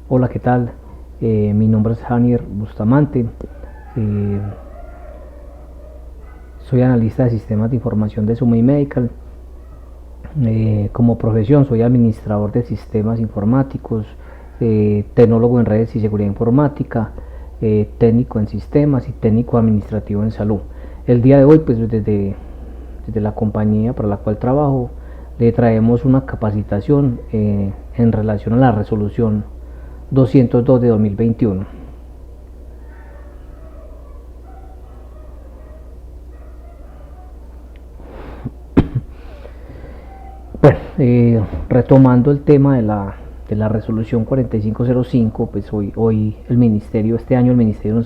Hola, ¿qué tal? Mi nombre es Janier Bustamante. eh, Soy analista de sistemas de información de Sumay Medical. Como profesión soy administrador de sistemas informáticos, tecnólogo en redes y seguridad informática, técnico en sistemas y técnico administrativo en salud. El día de hoy, pues desde la compañía para la cual trabajo, le traemos una capacitación en relación a la resolución 202 de 2021. Bueno, retomando el tema de la resolución 4505, pues hoy el ministerio, este año el ministerio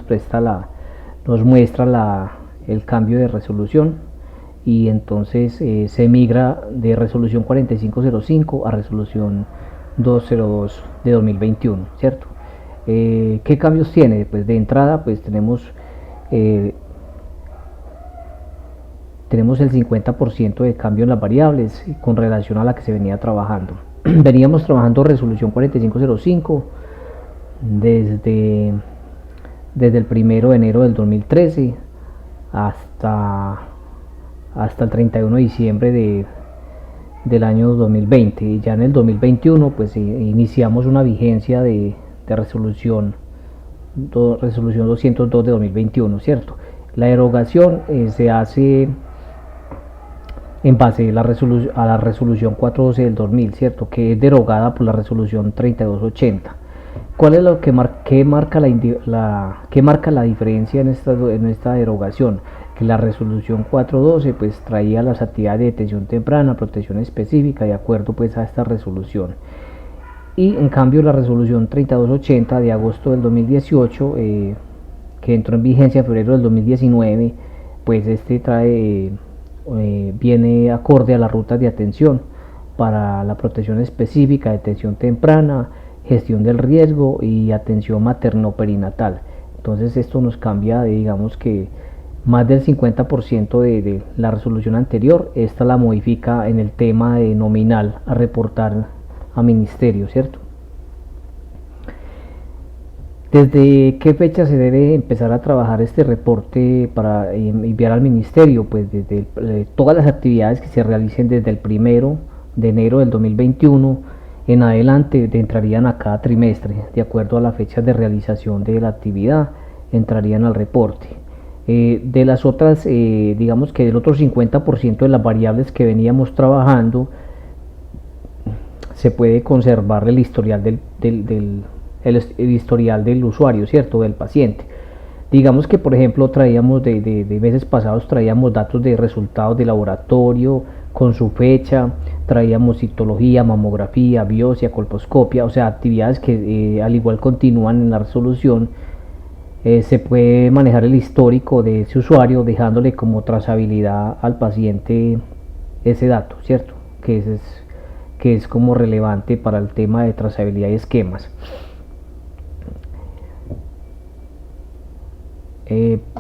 nos muestra el cambio de resolución, y entonces se migra de resolución 4505 a resolución 202 de 2021, ¿cierto? ¿Qué cambios tiene? Pues de entrada pues eh, tenemos el 50% de cambio en las variables con relación a la que se venía trabajando. Veníamos trabajando resolución 4505 desde, desde el 1 de enero del 2013 hasta el 31 de diciembre del año 2020. Y ya en el 2021 pues iniciamos una vigencia de resolución 202 de 2021, ¿cierto? La derogación se hace en base a la resolución 412 del 2000, ¿cierto? Que es derogada por la resolución 3280. ¿Cuál es lo que marca la diferencia en esta derogación? Que la resolución 412 pues traía las actividades de detención temprana, protección específica, de acuerdo pues a esta resolución. Y en cambio la resolución 3280 de agosto del 2018, que entró en vigencia en febrero del 2019, pues viene acorde a las rutas de atención para la protección específica, detención temprana, gestión del riesgo y atención materno-perinatal. Entonces esto nos cambia digamos que más del 50% de la resolución anterior. Esta la modifica en el tema de nominal a reportar a ministerio, ¿cierto? ¿Desde qué fecha se debe empezar a trabajar este reporte para enviar al ministerio? Pues desde todas las actividades que se realicen desde el 1 de enero del 2021 en adelante entrarían a cada trimestre, de acuerdo a la fecha de realización de la actividad, entrarían al reporte. De las otras, digamos que del otro 50% de las variables que veníamos trabajando, se puede conservar el historial el historial del usuario, ¿cierto? Del paciente. Digamos que, por ejemplo, traíamos de meses pasados, traíamos datos de resultados de laboratorio con su fecha, traíamos citología, mamografía, biopsia, colposcopia, o sea, actividades que al igual continúan en la resolución. Se puede manejar el histórico de ese usuario dejándole como trazabilidad al paciente ese dato, ¿cierto? Que es como relevante para el tema de trazabilidad y esquemas.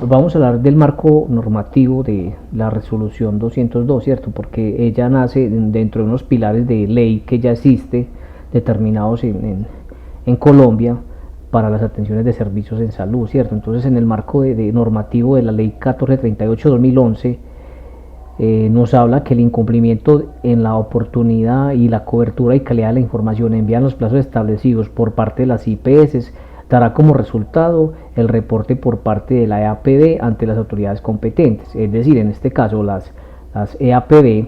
Vamos a hablar del marco normativo de la resolución 202, ¿cierto? Porque ella nace dentro de unos pilares de ley que ya existe, determinados en Colombia para las atenciones de servicios en salud, ¿cierto? Entonces, en el marco de normativo de la ley 1438-2011, nos habla que el incumplimiento en la oportunidad y la cobertura y calidad de la información enviada en los plazos establecidos por parte de las IPS dará como resultado el reporte por parte de la EAPB ante las autoridades competentes. Es decir, en este caso las EAPB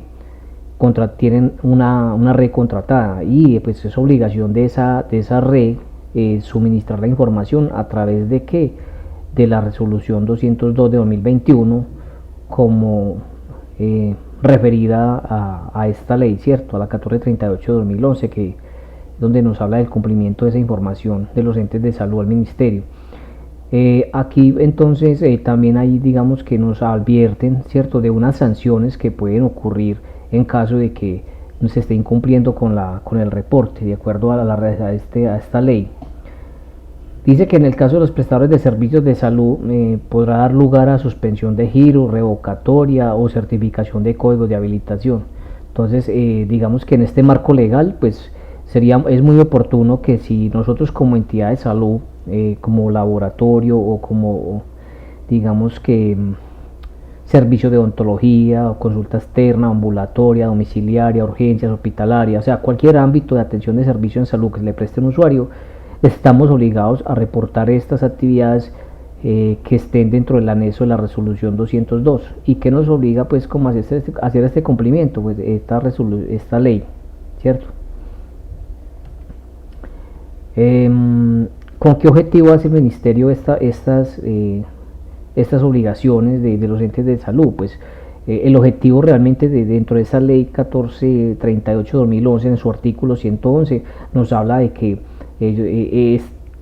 tienen una red contratada, y pues es obligación de esa red suministrar la información a través de la resolución 202 de 2021 como referida a esta ley, ¿cierto? A la 1438 de 2011, donde nos habla del cumplimiento de esa información de los entes de salud al ministerio. Aquí entonces también hay, digamos que nos advierten, ¿cierto?, de unas sanciones que pueden ocurrir en caso de que se esté incumpliendo con el reporte, de acuerdo a esta ley. Dice que en el caso de los prestadores de servicios de salud podrá dar lugar a suspensión de giro, revocatoria o certificación de códigos de habilitación. Entonces, digamos que en este marco legal, pues es muy oportuno que si nosotros como entidad de salud, como laboratorio o como digamos que servicio de odontología o consulta externa, ambulatoria, domiciliaria, urgencias, hospitalaria, o sea, cualquier ámbito de atención de servicio en salud que se le preste a un usuario, estamos obligados a reportar estas actividades que estén dentro del anexo de la resolución 202 y que nos obliga pues como a hacer este cumplimiento, pues esta ley, ¿cierto? ¿Con qué objetivo hace el ministerio estas obligaciones de los entes de salud? Pues el objetivo realmente dentro de esa ley 1438-2011 en su artículo 111 nos habla de que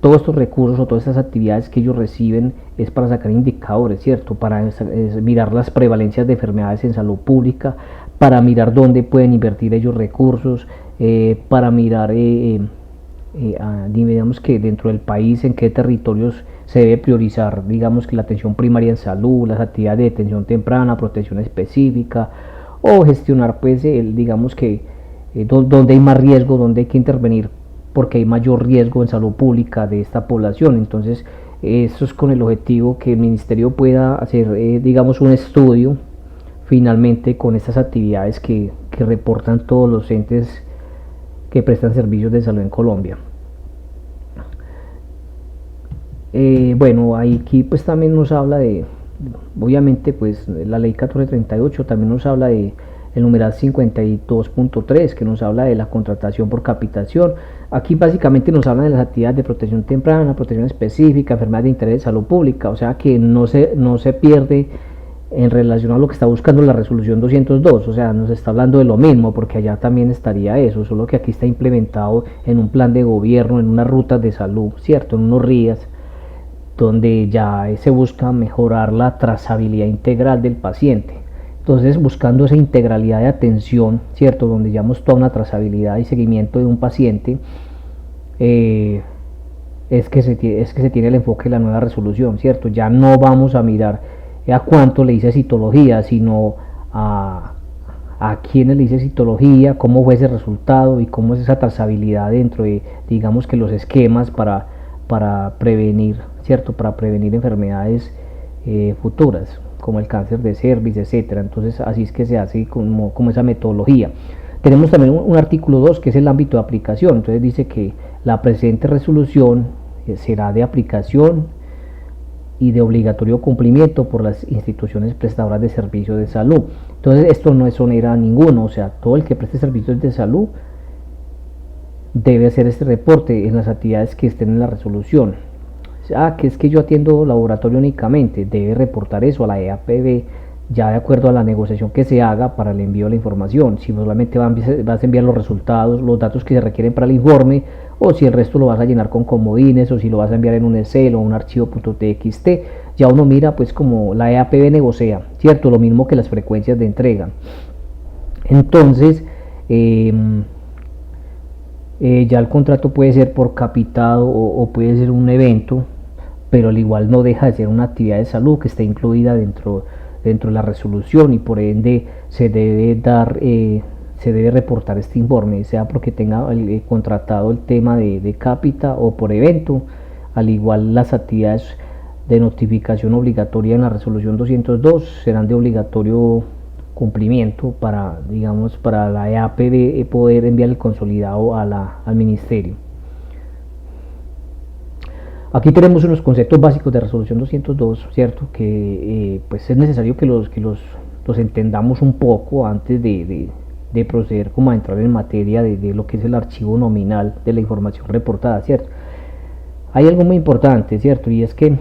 todos estos recursos o todas estas actividades que ellos reciben es para sacar indicadores, ¿cierto? Para mirar las prevalencias de enfermedades en salud pública, para mirar dónde pueden invertir ellos recursos, para mirar digamos que dentro del país en qué territorios se debe priorizar, digamos que la atención primaria en salud, las actividades de detención temprana, protección específica, o gestionar pues digamos que donde hay más riesgo, donde hay que intervenir porque hay mayor riesgo en salud pública de esta población. Entonces eso es con el objetivo que el ministerio pueda hacer digamos un estudio finalmente con estas actividades que reportan todos los entes que prestan servicios de salud en Colombia. Bueno, aquí pues también nos habla de, obviamente pues la ley 1438 también nos habla de el numeral 52.3 que nos habla de la contratación por capitación. Aquí básicamente nos habla de las actividades de protección temprana, protección específica, enfermedades de interés de salud pública, o sea que no se pierde en relación a lo que está buscando la resolución 202, o sea, nos está hablando de lo mismo, porque allá también estaría eso, solo que aquí está implementado en un plan de gobierno, en unas rutas de salud, ¿cierto? En unos RIAs, donde ya se busca mejorar la trazabilidad integral del paciente. Entonces, buscando esa integralidad de atención, ¿cierto? Donde llevamos toda una trazabilidad y seguimiento de un paciente, es que se tiene el enfoque de la nueva resolución, ¿cierto? Ya no vamos a mirar a cuánto le hice citología, sino a quiénes le hice citología, cómo fue ese resultado y cómo es esa trazabilidad dentro de, digamos que los esquemas para prevenir, ¿cierto? Para prevenir enfermedades futuras, como el cáncer de cervix, etcétera. Entonces, así es que se hace como esa metodología. Tenemos también un artículo 2 que es el ámbito de aplicación. Entonces dice que la presente resolución será de aplicación y de obligatorio cumplimiento por las instituciones prestadoras de servicios de salud. Entonces esto no exonera a ninguno, o sea, todo el que preste servicios de salud debe hacer este reporte en las actividades que estén en la resolución. Que es que yo atiendo laboratorio únicamente, debe reportar eso a la EAPB ya de acuerdo a la negociación que se haga para el envío de la información, si solamente vas a enviar los resultados, los datos que se requieren para el informe, o si el resto lo vas a llenar con comodines, o si lo vas a enviar en un Excel o un archivo .txt, ya uno mira pues como la EAPB negocia, ¿cierto? Lo mismo que las frecuencias de entrega. Entonces, ya el contrato puede ser por capitado o puede ser un evento, pero al igual no deja de ser una actividad de salud que está incluida dentro de la resolución y por ende se debe reportar este informe, sea porque tenga contratado el tema de cápita o por evento. Al igual las actividades de notificación obligatoria en la resolución 202 serán de obligatorio cumplimiento para, digamos, para la EAPB poder enviar el consolidado al ministerio. Aquí tenemos unos conceptos básicos de resolución 202, ¿cierto? Que pues es necesario que los entendamos un poco antes de proceder como a entrar en materia de lo que es el archivo nominal de la información reportada, ¿cierto? Hay algo muy importante, ¿cierto? Y es que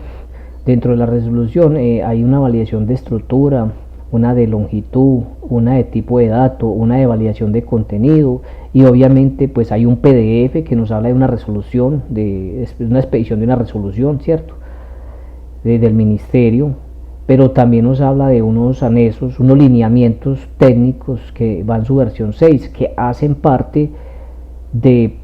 dentro de la resolución hay una validación de estructura, una de longitud, una de tipo de dato, una de validación de contenido y obviamente pues hay un PDF que nos habla de una resolución, de una expedición de una resolución, ¿cierto? Del ministerio, pero también nos habla de unos anexos, unos lineamientos técnicos que van en su versión 6, que hacen parte de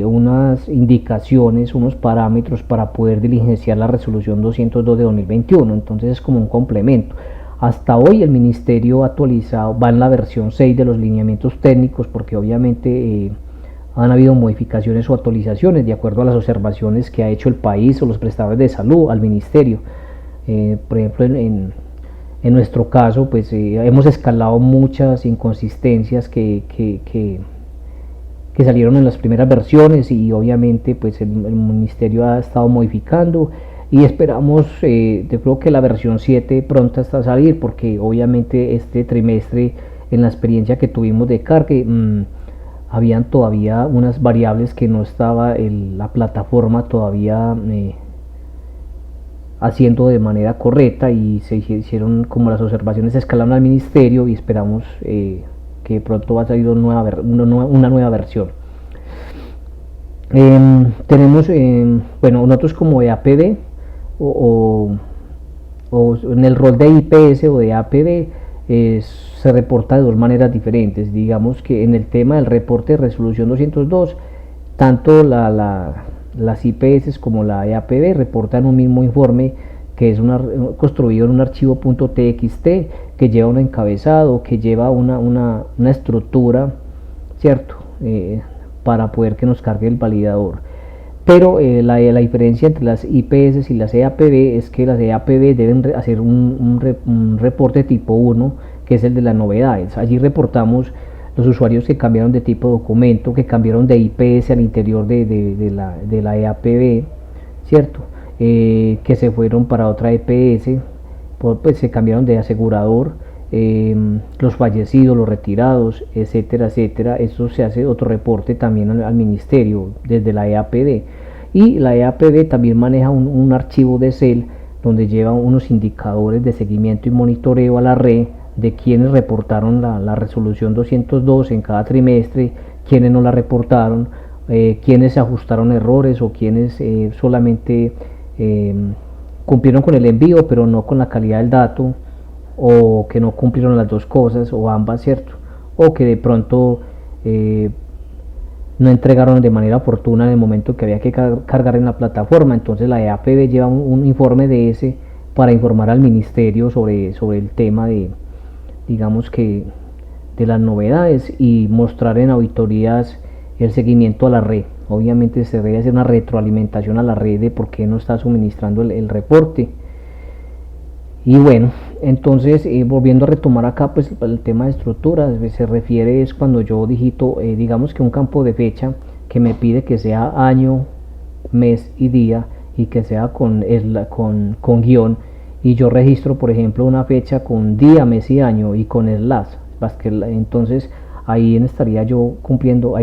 unas indicaciones, unos parámetros para poder diligenciar la resolución 202 de 2021, entonces es como un complemento. Hasta hoy el ministerio actualizado va en la versión 6 de los lineamientos técnicos porque obviamente han habido modificaciones o actualizaciones de acuerdo a las observaciones que ha hecho el país o los prestadores de salud al ministerio. Por ejemplo, en nuestro caso, pues hemos escalado muchas inconsistencias que salieron en las primeras versiones, y obviamente pues el ministerio ha estado modificando, y esperamos, yo creo que la versión 7 pronta está a salir, porque obviamente este trimestre, en la experiencia que tuvimos de cargue, habían todavía unas variables que no estaba la plataforma todavía haciendo de manera correcta, y se hicieron como las observaciones, se escalaron al ministerio, y esperamos que pronto va a salir una nueva versión. Tenemos, bueno, nosotros como de APB o en el rol de IPS o de APB, se reporta de dos maneras diferentes. Digamos que en el tema del reporte de resolución 202, tanto las IPS como la EAPB reportan un mismo informe, que es construido en un archivo .txt, que lleva un encabezado, que lleva una estructura, ¿cierto? Para poder que nos cargue el validador. Pero la diferencia entre las IPS y las EAPB es que las EAPB deben hacer un reporte tipo 1, que es el de las novedades. Allí reportamos los usuarios que cambiaron de tipo de documento, que cambiaron de IPS al interior de la EAPB, ¿cierto? Que se fueron para otra EPS, pues se cambiaron de asegurador, los fallecidos, los retirados, etcétera, etcétera. Eso se hace otro reporte también al ministerio desde la EAPD. Y la EAPB también maneja un archivo de Excel donde lleva unos indicadores de seguimiento y monitoreo a la red de quienes reportaron la resolución 202 en cada trimestre, quienes no la reportaron, quienes ajustaron errores, o quienes solamente cumplieron con el envío pero no con la calidad del dato, o que no cumplieron las dos cosas o ambas, ¿cierto? O que de pronto no entregaron de manera oportuna en el momento que había que cargar en la plataforma. Entonces la EAPB lleva un informe de ese para informar al ministerio sobre el tema de, digamos que, de las novedades, y mostrar en auditorías el seguimiento a la red. Obviamente se debe hacer una retroalimentación a la red de por qué no está suministrando el reporte. Y bueno, entonces volviendo a retomar acá, pues el tema de estructuras se refiere es cuando yo digito, digamos que un campo de fecha que me pide que sea año, mes y día, y que sea con guión, y yo registro por ejemplo una fecha con día, mes y año y con slash, entonces ahí no estaría yo cumpliendo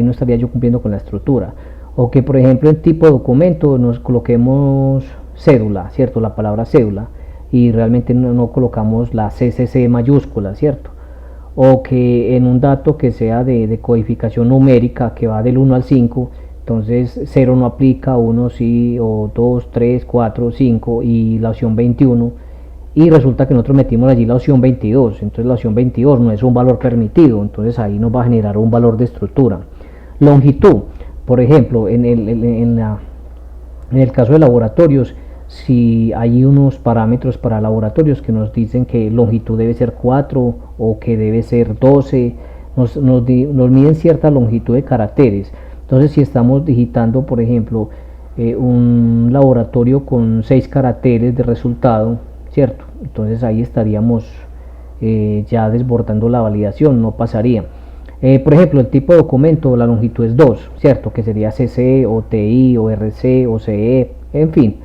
con la estructura. O que por ejemplo en tipo de documento nos coloquemos cédula, ¿cierto? La palabra cédula, y realmente no colocamos la CCC mayúscula, ¿cierto? O que en un dato que sea de codificación numérica, que va del 1 al 5, entonces 0 no aplica, 1 sí, o 2, 3, 4, 5 y la opción 21, y resulta que nosotros metimos allí la opción 22, entonces la opción 22 no es un valor permitido, entonces ahí nos va a generar un valor de estructura. Longitud, por ejemplo, en el caso de laboratorios, si hay unos parámetros para laboratorios que nos dicen que longitud debe ser 4 o que debe ser 12, nos miden cierta longitud de caracteres. Entonces si estamos digitando por ejemplo un laboratorio con 6 caracteres de resultado, ¿cierto? Entonces ahí estaríamos ya desbordando la validación, no pasaría. Por ejemplo, el tipo de documento, la longitud es 2, ¿cierto? Que sería CC o TI o RC o CE, en fin.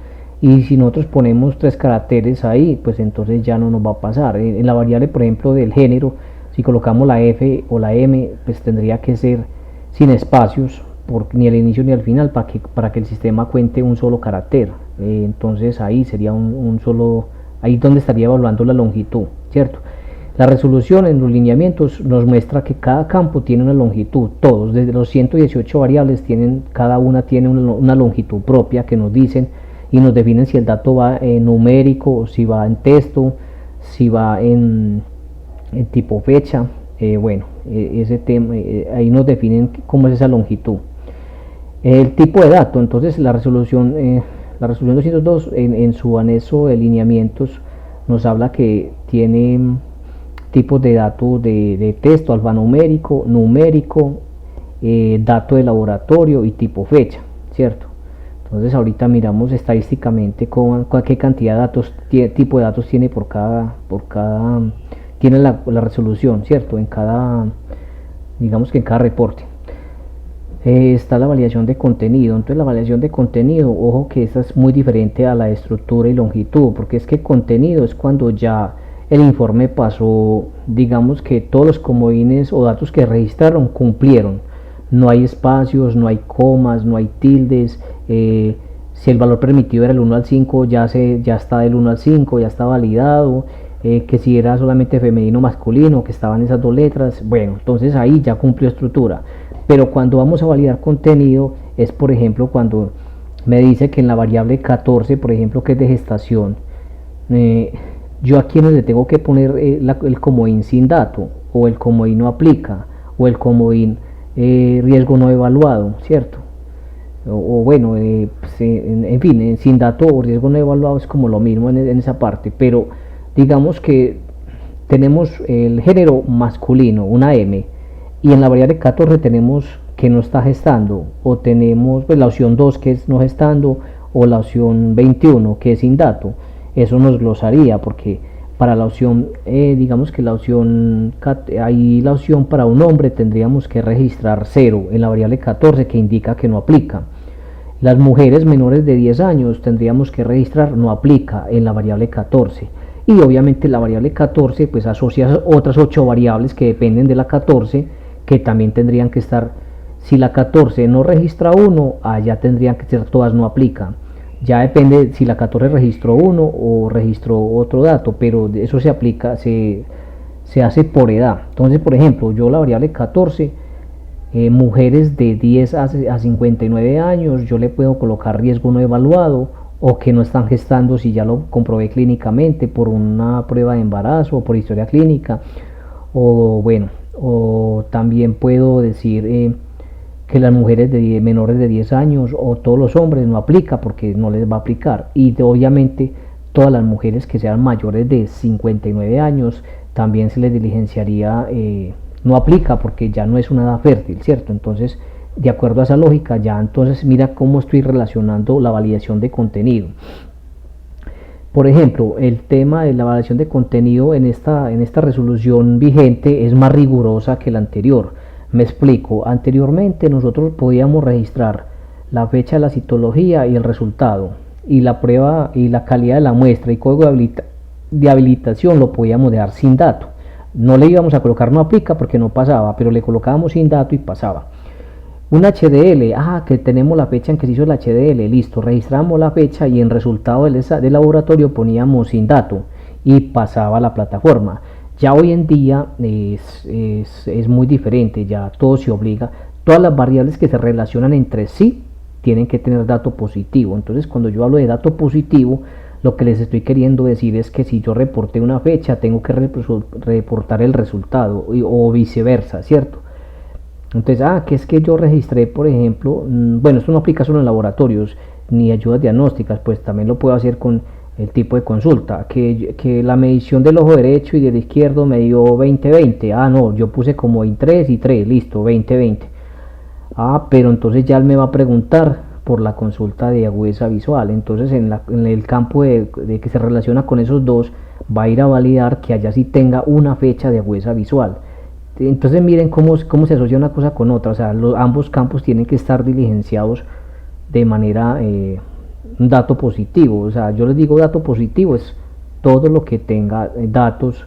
Y si nosotros ponemos 3 caracteres ahí, pues entonces ya no nos va a pasar. En la variable, por ejemplo, del género, si colocamos la F o la M, pues tendría que ser sin espacios, ni al inicio ni al final, para que el sistema cuente un solo carácter. Entonces ahí sería un solo, ahí donde estaría evaluando la longitud, ¿cierto? La resolución en los lineamientos nos muestra que cada campo tiene una longitud, todos, desde los 118 variables, cada una tiene una longitud propia que nos dicen y nos definen si el dato va en numérico, si va en texto, si va en tipo fecha. Bueno, ese tema, ahí nos definen cómo es esa longitud. El tipo de dato, entonces la resolución 202 en su anexo de lineamientos nos habla que tiene tipos de datos de texto, alfanumérico, numérico dato de laboratorio y tipo fecha, ¿cierto? Entonces ahorita miramos estadísticamente qué cantidad de datos, tipo de datos tiene tiene la resolución, ¿cierto? Digamos que en cada reporte. Está la validación de contenido. Entonces la validación de contenido, ojo que esta es muy diferente a la de estructura y longitud, porque es que contenido es cuando ya el informe pasó, digamos que todos los comodines o datos que registraron cumplieron. No hay espacios, no hay comas, no hay tildes. Si el valor permitido era el 1 al 5, ya está del 1 al 5, ya está validado. Que si era solamente femenino o masculino, que estaban esas dos letras, bueno, entonces ahí ya cumplió estructura. Pero cuando vamos a validar contenido es, por ejemplo, cuando me dice que en la variable 14, por ejemplo, que es de gestación, yo aquí no le tengo que poner el comodín sin dato, o el comodín no aplica, o el comodín riesgo no evaluado, ¿cierto? O bueno, pues, en fin, sin dato o riesgo no evaluado es como lo mismo en esa parte, pero digamos que tenemos el género masculino, una M, y en la variable 14 tenemos que no está gestando, o tenemos pues, la opción 2 que es no gestando, o la opción 21 que es sin dato. Eso nos glosaría, porque para la opción, digamos que ahí la opción para un hombre tendríamos que registrar 0 en la variable 14, que indica que no aplica. Las mujeres menores de 10 años tendríamos que registrar no aplica en la variable 14. Y obviamente la variable 14 pues asocia otras 8 variables que dependen de la 14, que también tendrían que estar. Si la 14 no registra 1, allá tendrían que ser todas no aplica. Ya depende si la 14 registró 1 o registró otro dato, pero eso se aplica, se hace por edad. Entonces, por ejemplo, yo la variable 14, mujeres de 10 a 59 años, yo le puedo colocar riesgo no evaluado, o que no están gestando si ya lo comprobé clínicamente por una prueba de embarazo o por historia clínica. O bueno, o también puedo decir que las mujeres menores de 10 años o todos los hombres no aplica, porque no les va a aplicar. Y obviamente todas las mujeres que sean mayores de 59 años también se les diligenciaría, no aplica, porque ya no es una edad fértil, ¿cierto? Entonces, de acuerdo a esa lógica, ya entonces mira cómo estoy relacionando la validación de contenido. Por ejemplo, el tema de la validación de contenido en esta resolución vigente es más rigurosa que la anterior. Me explico. Anteriormente nosotros podíamos registrar la fecha de la citología y el resultado, y la prueba y la calidad de la muestra y código de habilitación lo podíamos dejar sin dato. No le íbamos a colocar no aplica porque no pasaba, pero le colocábamos sin dato y pasaba. Un HDL, que tenemos la fecha en que se hizo el HDL, listo, registramos la fecha y en resultado del laboratorio poníamos sin dato y pasaba a la plataforma. Ya hoy en día es muy diferente, ya todo se obliga, todas las variables que se relacionan entre sí tienen que tener dato positivo. Entonces, cuando yo hablo de dato positivo, lo que les estoy queriendo decir es que si yo reporté una fecha, tengo que reportar el resultado, o viceversa, ¿cierto? Entonces, que es que yo registré, por ejemplo, bueno, esto no aplica solo en laboratorios ni ayudas diagnósticas, pues también lo puedo hacer con el tipo de consulta, que la medición del ojo derecho y del izquierdo me dio 20-20, no, yo puse como en 3 y 3, listo, 20-20. Pero entonces ya él me va a preguntar por la consulta de agudeza visual. Entonces en el campo de que se relaciona con esos dos, va a ir a validar que allá sí tenga una fecha de agudeza visual. Entonces miren cómo se asocia una cosa con otra, o sea, ambos campos tienen que estar diligenciados de manera un dato positivo. O sea, yo les digo dato positivo es todo lo que tenga datos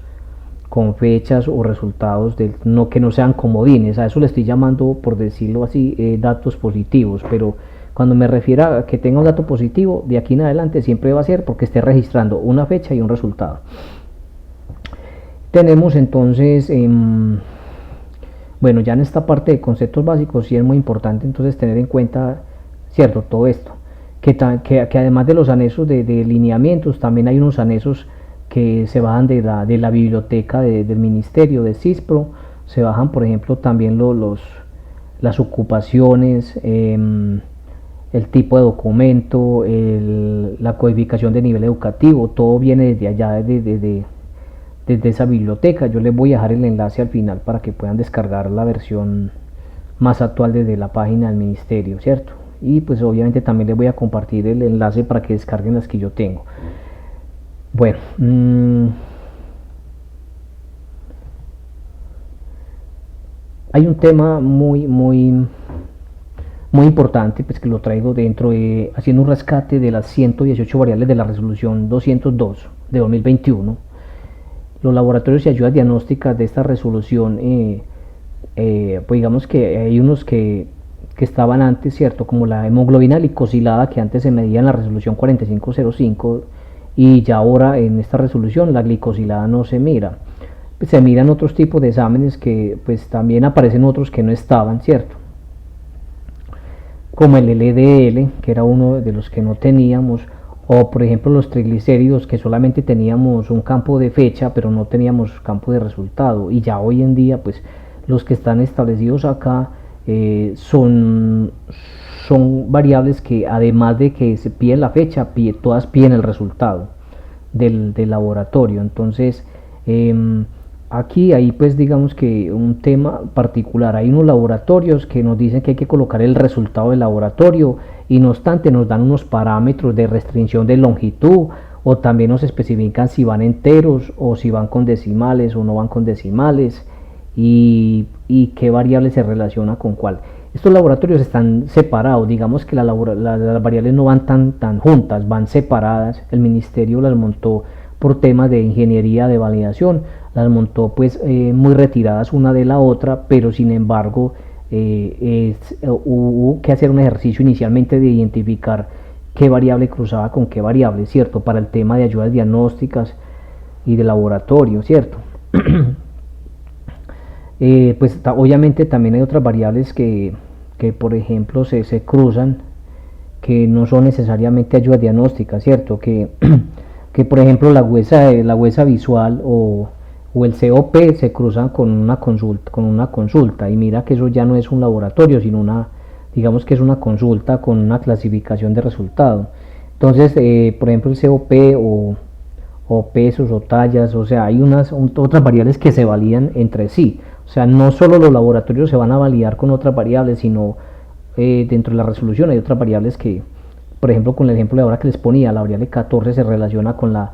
con fechas o resultados que no sean comodines. A eso le estoy llamando, por decirlo así, datos positivos. Pero cuando me refiero a que tenga un dato positivo, de aquí en adelante siempre va a ser porque esté registrando una fecha y un resultado. Tenemos entonces, bueno, ya en esta parte de conceptos básicos sí es muy importante entonces tener en cuenta, cierto, todo esto, que además de los anexos de lineamientos, también hay unos anexos que se bajan de la biblioteca del ministerio de CISPRO. Se bajan, por ejemplo, también las ocupaciones, el tipo de documento, la codificación de nivel educativo, todo viene desde allá, desde esa biblioteca. Yo les voy a dejar el enlace al final para que puedan descargar la versión más actual desde la página del ministerio, ¿cierto? Y pues obviamente también les voy a compartir el enlace para que descarguen las que yo tengo. Bueno, hay un tema muy importante, pues que lo traigo dentro de haciendo un rescate de las 118 variables de la resolución 202 de 2021. Los laboratorios y ayudas diagnósticas de esta resolución, pues digamos que hay unos que estaban antes, ¿cierto? Como la hemoglobina glicosilada, que antes se medía en la resolución 4505, y ya ahora en esta resolución la glicosilada no se mira. Pues se miran otros tipos de exámenes que pues también aparecen otros que no estaban, ¿cierto? Como el LDL, que era uno de los que no teníamos, o por ejemplo los triglicéridos, que solamente teníamos un campo de fecha pero no teníamos campo de resultado, y ya hoy en día pues los que están establecidos acá son variables que, además de que se pide la fecha, todas piden el resultado del laboratorio. Entonces aquí hay pues digamos que un tema particular. Hay unos laboratorios que nos dicen que hay que colocar el resultado del laboratorio, y no obstante nos dan unos parámetros de restricción de longitud, o también nos especifican si van enteros o si van con decimales o no van con decimales, y qué variable se relaciona con cuál. Estos laboratorios están separados, digamos que las variables no van tan juntas, van separadas. El ministerio las montó por temas de ingeniería de validación, las montó pues muy retiradas una de la otra, pero sin embargo hubo que hacer un ejercicio inicialmente de identificar qué variable cruzaba con qué variable, ¿cierto? Para el tema de ayudas diagnósticas y de laboratorio, ¿cierto? Pues obviamente también hay otras variables que por ejemplo se cruzan, que no son necesariamente ayudas diagnósticas, ¿cierto? Que por ejemplo la huesa visual o el COP se cruzan con una consulta, y mira que eso ya no es un laboratorio, sino digamos que es una consulta con una clasificación de resultado. Entonces por ejemplo el COP o pesos o tallas, o sea, hay otras variables que se validan entre sí. O sea, no solo los laboratorios se van a validar con otras variables, sino dentro de la resolución hay otras variables que, por ejemplo, con el ejemplo de ahora que les ponía, la variable 14 se relaciona con la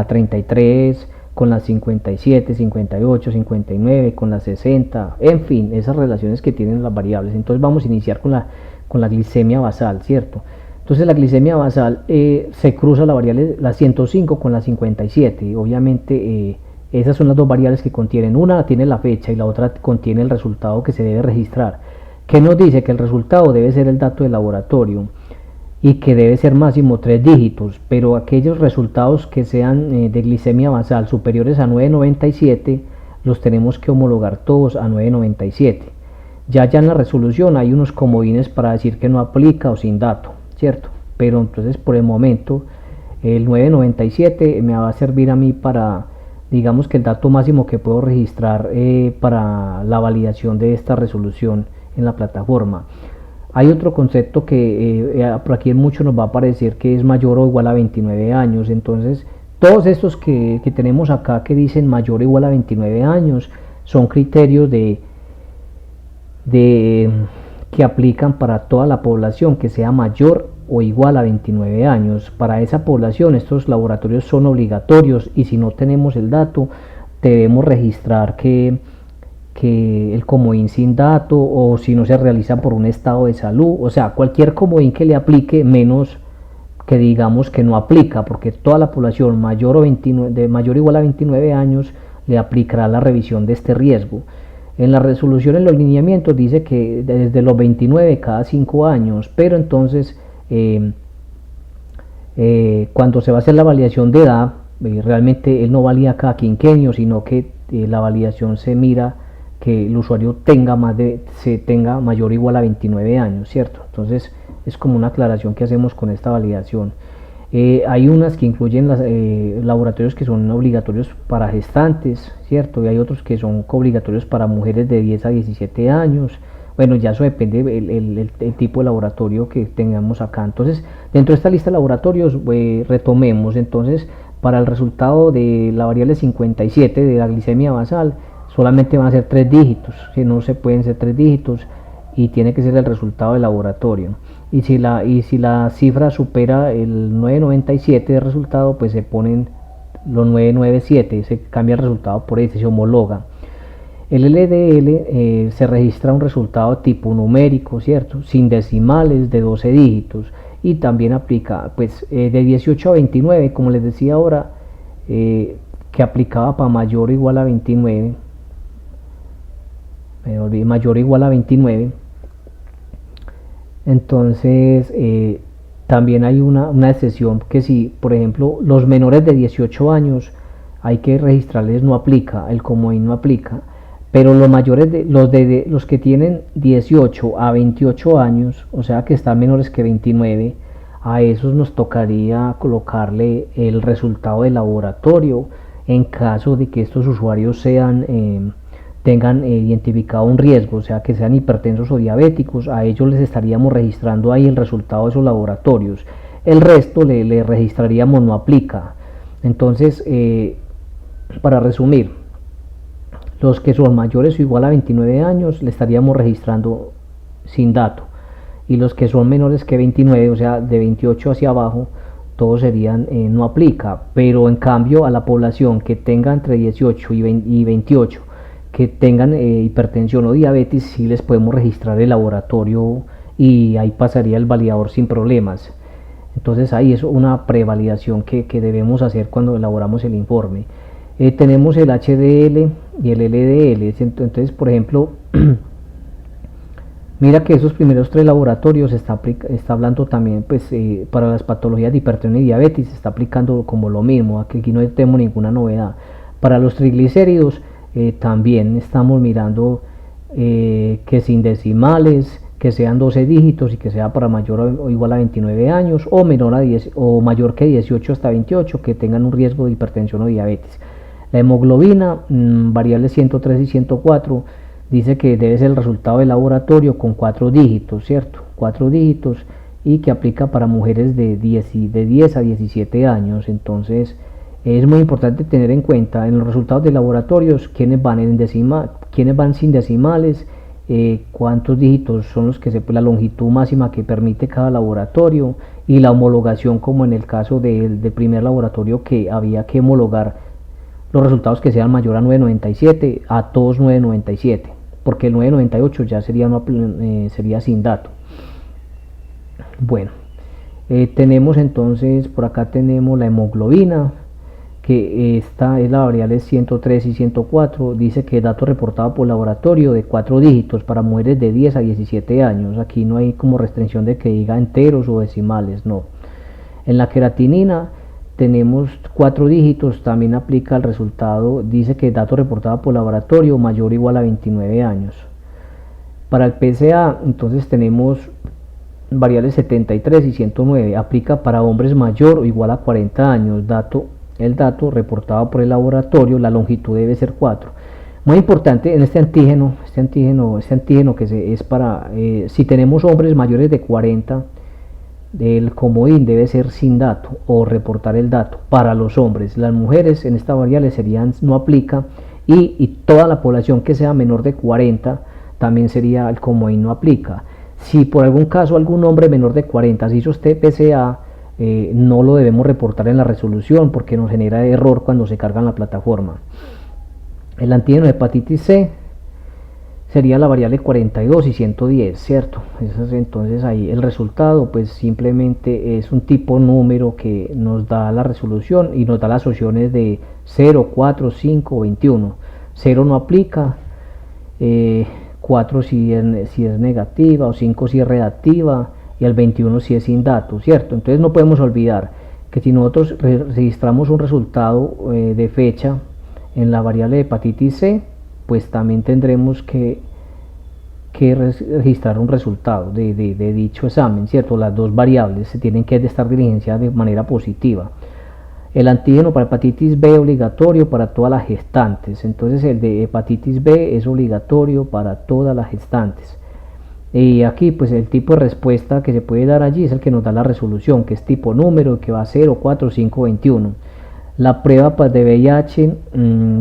33, con la 57, 58, 59, con la 60, en fin, esas relaciones que tienen las variables. Entonces vamos a iniciar con la glicemia basal, ¿cierto? Entonces la glicemia basal se cruza la variable la 105 con la 57, y obviamente esas son las dos variables que contienen, una tiene la fecha y la otra contiene el resultado que se debe registrar, que nos dice que el resultado debe ser el dato de laboratorio y que debe ser máximo 3 dígitos, pero aquellos resultados que sean de glicemia basal superiores a 997 los tenemos que homologar todos a 997. Ya en la resolución hay unos comodines para decir que no aplica o sin dato, ¿cierto? Pero entonces por el momento el 997 me va a servir a mí para, digamos que el dato máximo que puedo registrar para la validación de esta resolución en la plataforma. Hay otro concepto que por aquí en mucho nos va a parecer que es mayor o igual a 29 años. Entonces todos estos que tenemos acá que dicen mayor o igual a 29 años son criterios que aplican para toda la población que sea mayor o igual a 29 años. Para esa población estos laboratorios son obligatorios, y si no tenemos el dato debemos registrar que el comodín sin dato, o si no se realiza por un estado de salud, o sea, cualquier comodín que le aplique, menos que digamos que no aplica, porque toda la población mayor o igual a 29 años le aplicará la revisión de este riesgo. En la resolución, en los lineamientos dice que desde los 29 cada 5 años, pero entonces cuando se va a hacer la validación de edad, realmente él no valida cada quinquenio, sino que la validación se mira que el usuario tenga mayor o igual a 29 años, ¿cierto? Entonces es como una aclaración que hacemos con esta validación. Hay unas que incluyen laboratorios que son obligatorios para gestantes, ¿cierto? Y hay otros que son obligatorios para mujeres de 10 a 17 años. Bueno, ya eso depende el tipo de laboratorio que tengamos acá. Entonces, dentro de esta lista de laboratorios, retomemos. Entonces, para el resultado de la variable 57 de la glicemia basal, solamente van a ser 3 dígitos, que no se pueden ser 3 dígitos y tiene que ser el resultado del laboratorio. Y si la cifra supera el 997 de resultado, pues se ponen los 997, se cambia el resultado por ese, se homologa. El LDL se registra un resultado tipo numérico, ¿cierto? Sin decimales, de 12 dígitos, y también aplica pues de 18 a 29, como les decía ahora, que aplicaba para mayor o igual a 29, mayor o igual a 29. Entonces también hay una excepción, que si por ejemplo los menores de 18 años hay que registrarles, no aplica, el comodín no aplica, pero los mayores los que tienen 18 a 28 años, o sea que están menores que 29, a esos nos tocaría colocarle el resultado de laboratorio en caso de que estos usuarios tengan identificado un riesgo, o sea que sean hipertensos o diabéticos. A ellos les estaríamos registrando ahí el resultado de esos laboratorios. El resto le registraríamos no aplica. Entonces, para resumir, los que son mayores o igual a 29 años le estaríamos registrando sin dato, y los que son menores que 29, o sea de 28 hacia abajo, todos serían no aplica. Pero en cambio a la población que tenga entre 18 y 28, que tengan hipertensión o diabetes, sí les podemos registrar el laboratorio y ahí pasaría el validador sin problemas. Entonces ahí es una prevalidación que debemos hacer cuando elaboramos el informe. Tenemos el HDL y el LDL. Entonces, por ejemplo, mira que esos primeros 3 laboratorios está hablando también, pues para las patologías de hipertensión y diabetes se está aplicando como lo mismo, aquí no tenemos ninguna novedad. Para los triglicéridos también estamos mirando que sin decimales, que sean 12 dígitos y que sea para mayor o igual a 29 años o menor a 10 o mayor que 18 hasta 28, que tengan un riesgo de hipertensión o diabetes. La hemoglobina, variables 103 y 104, dice que debe ser el resultado del laboratorio con 4 dígitos, ¿cierto? 4 dígitos, y que aplica para mujeres de 10 a 17 años. Entonces es muy importante tener en cuenta en los resultados de laboratorios quiénes van sin decimales, cuántos dígitos son los que la longitud máxima que permite cada laboratorio, y la homologación, como en el caso del primer laboratorio que había que homologar los resultados que sean mayor a 997 a todos 997, porque el 998 ya sería sin dato. Bueno, tenemos entonces, por acá tenemos la hemoglobina, que esta es la variable 103 y 104, dice que dato reportado por laboratorio de 4 dígitos para mujeres de 10 a 17 años. Aquí no hay como restricción de que diga enteros o decimales, no. En la queratinina tenemos 4 dígitos, también aplica el resultado, dice que dato reportado por laboratorio mayor o igual a 29 años. Para el PSA entonces tenemos variables 73 y 109, aplica para hombres mayor o igual a 40 años, el dato reportado por el laboratorio, la longitud debe ser 4. Muy importante en este antígeno que es para, si tenemos hombres mayores de 40, el comodín debe ser sin dato o reportar el dato para los hombres. Las mujeres en esta variable serían no aplica, y toda la población que sea menor de 40 también sería el comodín no aplica. Si por algún caso algún hombre menor de 40 se hizo este PSA, no lo debemos reportar en la resolución porque nos genera error cuando se carga en la plataforma. El antígeno de hepatitis C sería la variable 42 y 110, ¿cierto? Entonces ahí el resultado pues simplemente es un tipo número que nos da la resolución y nos da las opciones de 0, 4, 5 21. 0 no aplica, 4 si es negativa, o 5 si es reactiva, y el 21 si es sin datos, ¿cierto? Entonces no podemos olvidar que si nosotros registramos un resultado de fecha en la variable de hepatitis C, pues también tendremos que registrar un resultado de dicho examen, ¿cierto? Las dos variables se tienen que estar diligenciadas de manera positiva. El antígeno para hepatitis B obligatorio para todas las gestantes, entonces el de hepatitis B es obligatorio para todas las gestantes. Y aquí pues el tipo de respuesta que se puede dar allí es el que nos da la resolución, que es tipo número, que va a 0, 4, 5, 21. La prueba pues, de VIH,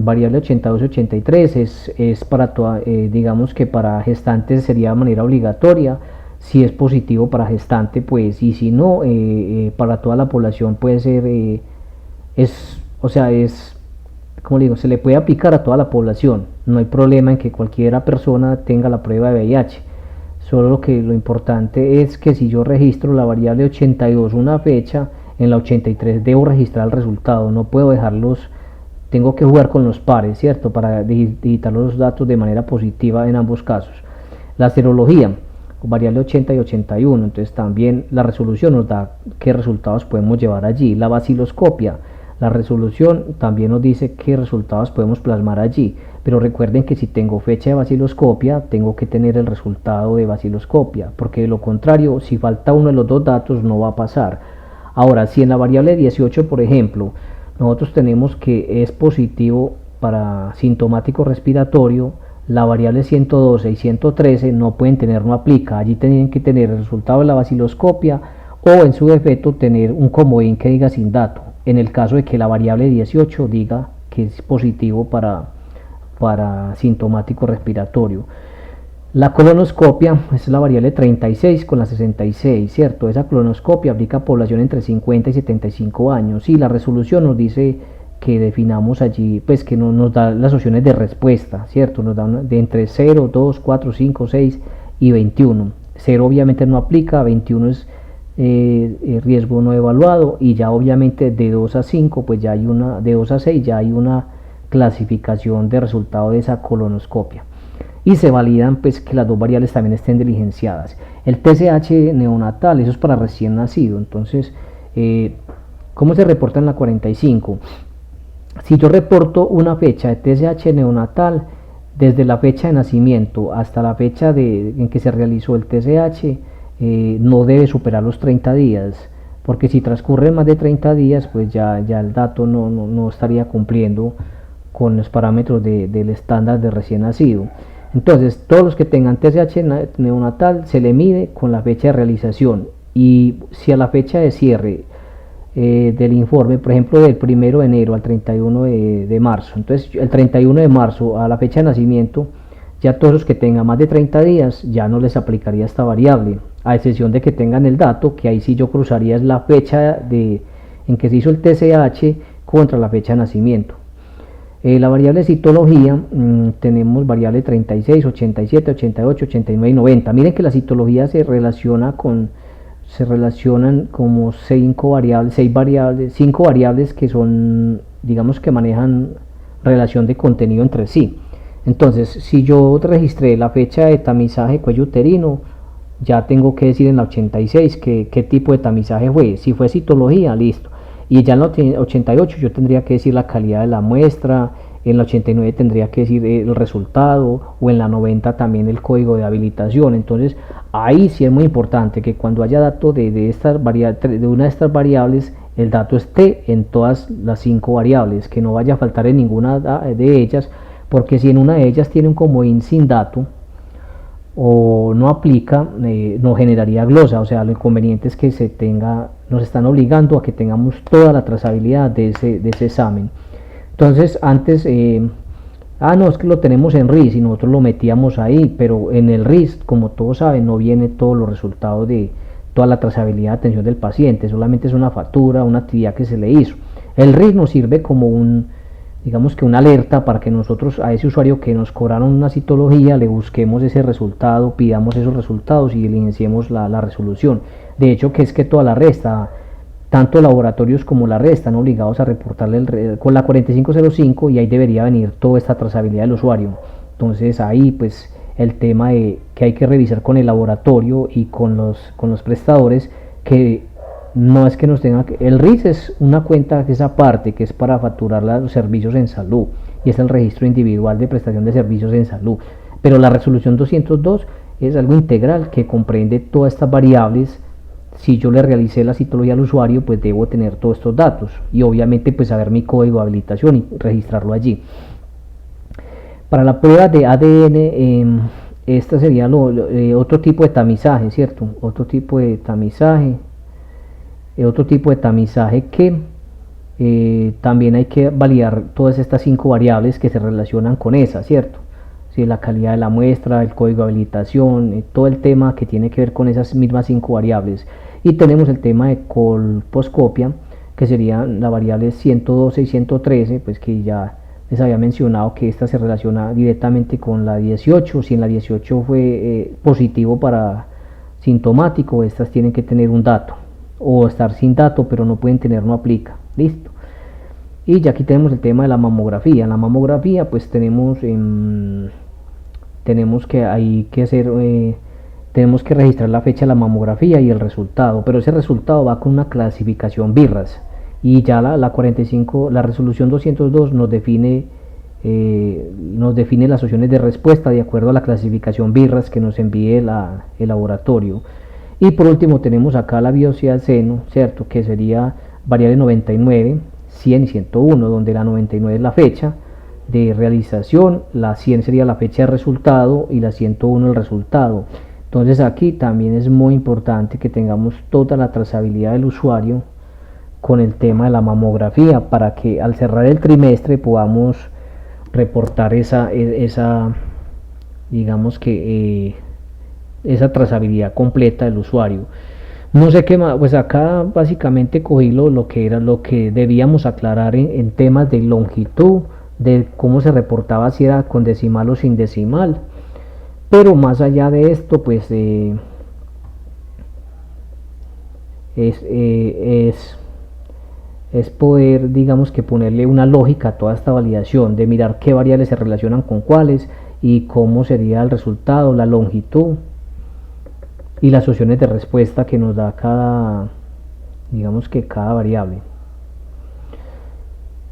variable 82-83, es para toda, digamos que para gestantes sería de manera obligatoria. Si es positivo para gestante, pues, y si no, para toda la población puede ser, o sea, como digo, se le puede aplicar a toda la población. No hay problema en que cualquiera persona tenga la prueba de VIH. Solo lo importante es que si yo registro la variable 82 una fecha, en la 83 debo registrar el resultado. No puedo dejarlos, tengo que jugar con los pares, ¿cierto? Para digitar los datos de manera positiva en ambos casos. La serología, variable 80 y 81, entonces también la resolución nos da qué resultados podemos llevar allí. La vaciloscopia, la resolución también nos dice qué resultados podemos plasmar allí, pero recuerden que si tengo fecha de vaciloscopia tengo que tener el resultado de vaciloscopia, porque de lo contrario, si falta uno de los dos datos no va a pasar. Ahora, si en la variable 18, por ejemplo, nosotros tenemos que es positivo para sintomático respiratorio, la variable 112 y 113 no pueden tener, no aplica. Allí tienen que tener el resultado de la vaciloscopia o en su defecto tener un comodín que diga sin dato, en el caso de que la variable 18 diga que es positivo para sintomático respiratorio. La colonoscopia es la variable 36 con la 66, ¿cierto? Esa colonoscopia aplica a población entre 50 y 75 años y la resolución nos dice que definamos allí, pues que nos da las opciones de respuesta, ¿cierto? Nos da de entre 0, 2, 4, 5, 6 y 21. 0 obviamente no aplica, 21 es riesgo no evaluado y ya obviamente de 2 a 5, pues ya hay una, de 2 a 6 ya hay una clasificación de resultado de esa colonoscopia. Y se validan pues que las dos variables también estén diligenciadas. El TSH neonatal, eso es para recién nacido, entonces, ¿cómo se reporta en la 45? Si yo reporto una fecha de TSH neonatal, desde la fecha de nacimiento hasta la fecha en que se realizó el TSH, no debe superar los 30 días, porque si transcurren más de 30 días, pues ya el dato no estaría cumpliendo con los parámetros del estándar de recién nacido. Entonces, todos los que tengan TSH neonatal se le mide con la fecha de realización, y si a la fecha de cierre del informe, por ejemplo, del 1 de enero al 31 de marzo, entonces el 31 de marzo a la fecha de nacimiento, ya todos los que tengan más de 30 días ya no les aplicaría esta variable, a excepción de que tengan el dato, que ahí sí yo cruzaría la fecha en que se hizo el TSH contra la fecha de nacimiento. La variable citología, tenemos variable 36, 87, 88, 89 y 90. Miren que la citología se relacionan como 5 variables que son, digamos que manejan relación de contenido entre sí. Entonces, si yo registré la fecha de tamizaje cuello uterino, ya tengo que decir en la 86 qué tipo de tamizaje fue. Si fue citología, listo. Y ya en la 88 yo tendría que decir la calidad de la muestra, en la 89 tendría que decir el resultado, o en la 90 también el código de habilitación. Entonces ahí sí es muy importante que cuando haya dato de una de estas variables, el dato esté en todas las 5 variables, que no vaya a faltar en ninguna de ellas, porque si en una de ellas tiene un comodín sin dato o no aplica, no generaría glosa. O sea, lo inconveniente es que nos están obligando a que tengamos toda la trazabilidad de ese examen. Entonces antes, no, es que lo tenemos en RIS y nosotros lo metíamos ahí, pero en el RIS, como todos saben, no viene todos los resultados de toda la trazabilidad de atención del paciente, solamente es una factura, una actividad que se le hizo. El RIS nos sirve como digamos que una alerta para que nosotros a ese usuario que nos cobraron una citología le busquemos ese resultado, pidamos esos resultados y diligenciemos la resolución. De hecho, que es que toda la resta, tanto laboratorios como la red están obligados a reportarle con la 4505, y ahí debería venir toda esta trazabilidad del usuario. Entonces ahí pues el tema de que hay que revisar con el laboratorio y con los prestadores, que no es que nos tengan que, el RIS es una cuenta que es aparte, que es para facturar los servicios en salud, y es el registro individual de prestación de servicios en salud, pero la resolución 202 es algo integral que comprende todas estas variables. Si yo le realicé la citología al usuario, pues debo tener todos estos datos y obviamente pues saber mi código de habilitación y registrarlo allí. Para la prueba de ADN, esta sería otro tipo de tamizaje, ¿cierto? Otro tipo de tamizaje que también hay que validar todas estas 5 variables que se relacionan con esa, ¿cierto? Sí, la calidad de la muestra, el código de habilitación, todo el tema que tiene que ver con esas mismas 5 variables. Y tenemos el tema de colposcopia, que serían las variables 112 y 113, pues que ya les había mencionado que esta se relaciona directamente con la 18. Si en la 18 fue positivo para sintomático, estas tienen que tener un dato, o estar sin dato, pero no pueden tener, no aplica. Listo. Y ya aquí tenemos el tema de la mamografía. En la mamografía pues tenemos tenemos que registrar la fecha de la mamografía y el resultado, pero ese resultado va con una clasificación BIRRAS, y ya la 45, la resolución 202 nos define las opciones de respuesta de acuerdo a la clasificación BIRRAS que nos envíe el laboratorio. Y por último tenemos acá la biopsia del seno, ¿cierto? Que sería variable 99, 100 y 101, donde la 99 es la fecha de realización, la 100 sería la fecha de resultado y la 101 el resultado. Entonces aquí también es muy importante que tengamos toda la trazabilidad del usuario con el tema de la mamografía, para que al cerrar el trimestre podamos reportar esa digamos que esa trazabilidad completa del usuario. No sé qué más, pues acá básicamente cogí lo que debíamos aclarar en temas de longitud, de cómo se reportaba, si era con decimal o sin decimal. Pero más allá de esto, pues es poder, digamos que ponerle una lógica a toda esta validación, de mirar qué variables se relacionan con cuáles y cómo sería el resultado, la longitud y las opciones de respuesta que nos da cada, digamos que cada variable.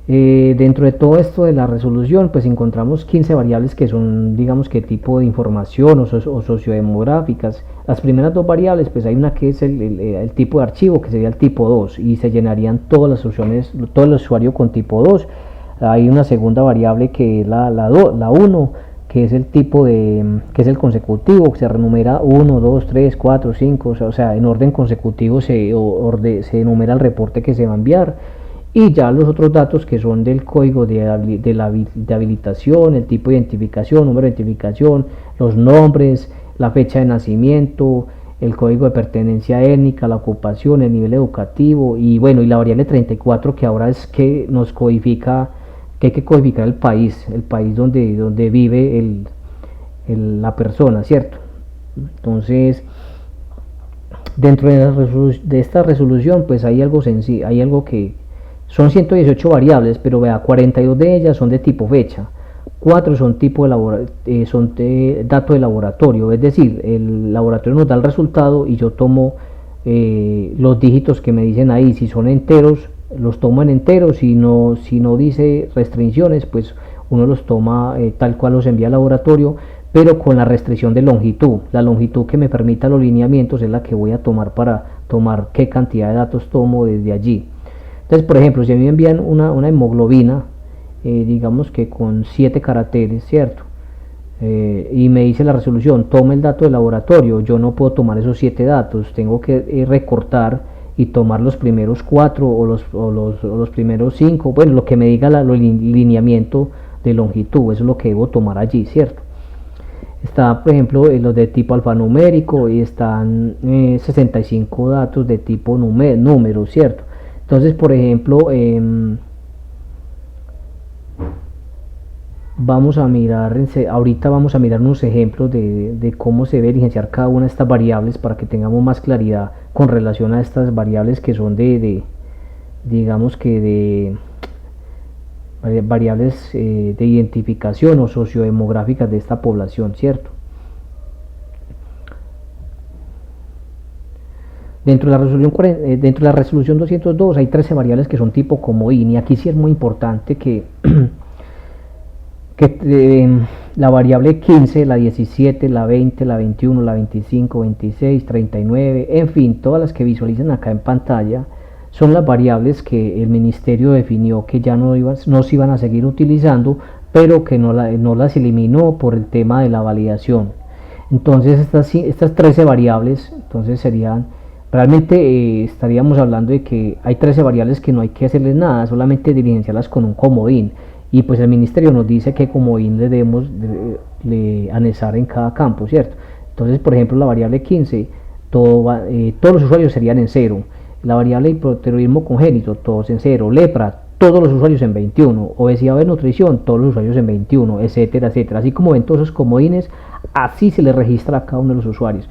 Dentro de todo esto de la resolución, pues encontramos 15 variables que son, digamos que tipo de información o sociodemográficas. Las primeras 2 variables, pues hay una que es el tipo de archivo, que sería el tipo 2, y se llenarían todas las opciones, todo el usuario con tipo 2. Hay una segunda variable que es la 1, que es el tipo que es el consecutivo, que se renumera 1, 2, 3, 4, 5, o sea, en orden consecutivo se enumera el reporte que se va a enviar. Y ya los otros datos que son del código de habilitación, el tipo de identificación, número de identificación, los nombres, la fecha de nacimiento, el código de pertenencia étnica, la ocupación, el nivel educativo, y bueno, y la variable 34, que ahora es que nos codifica, que hay que codificar el país donde vive la persona, ¿cierto? Entonces, dentro de esta resolución, pues hay algo sencillo, hay algo que son 118 variables, pero vea, 42 de ellas son de tipo fecha, 4 son de dato de laboratorio, es decir, el laboratorio nos da el resultado y yo tomo los dígitos que me dicen ahí. Si son enteros, los tomo en enteros. Si no dice restricciones, pues uno los toma tal cual los envía al laboratorio, pero con la restricción de longitud. La longitud que me permita los lineamientos es la que voy a tomar para tomar qué cantidad de datos tomo desde allí. Entonces, por ejemplo, si a mí me envían una hemoglobina, digamos que con 7 caracteres, ¿cierto? Y me dice la resolución, toma el dato del laboratorio, yo no puedo tomar esos 7 datos, tengo que recortar y tomar los primeros 4 o los primeros 5, bueno, lo que me diga el lineamiento de longitud, eso es lo que debo tomar allí, ¿cierto? Está, por ejemplo, los de tipo alfanumérico, y están 65 datos de tipo número, ¿cierto? Entonces, por ejemplo, ahorita vamos a mirar unos ejemplos de cómo se debe diligenciar cada una de estas variables, para que tengamos más claridad con relación a estas variables que son digamos que de variables de identificación o sociodemográficas de esta población, ¿cierto? Dentro de la resolución 202 hay 13 variables que son tipo comodín, y aquí sí es muy importante que la variable 15, la 17, la 20, la 21, la 25, 26, 39, en fin, todas las que visualizan acá en pantalla son las variables que el ministerio definió que ya no se iban a seguir utilizando, pero que no las eliminó por el tema de la validación. Entonces estas 13 variables entonces serían realmente estaríamos hablando de que hay 13 variables que no hay que hacerles nada, solamente diligenciarlas con un comodín, y pues el ministerio nos dice qué comodín le debemos anexar en cada campo, ¿cierto? Entonces, por ejemplo, la variable 15, todos los usuarios serían en 0, la variable hipotiroidismo congénito, todos en 0, lepra, todos los usuarios en 21, obesidad o desnutrición, todos los usuarios en 21, etcétera, etcétera. Así como ven todos esos comodines, así se les registra a cada uno de los usuarios.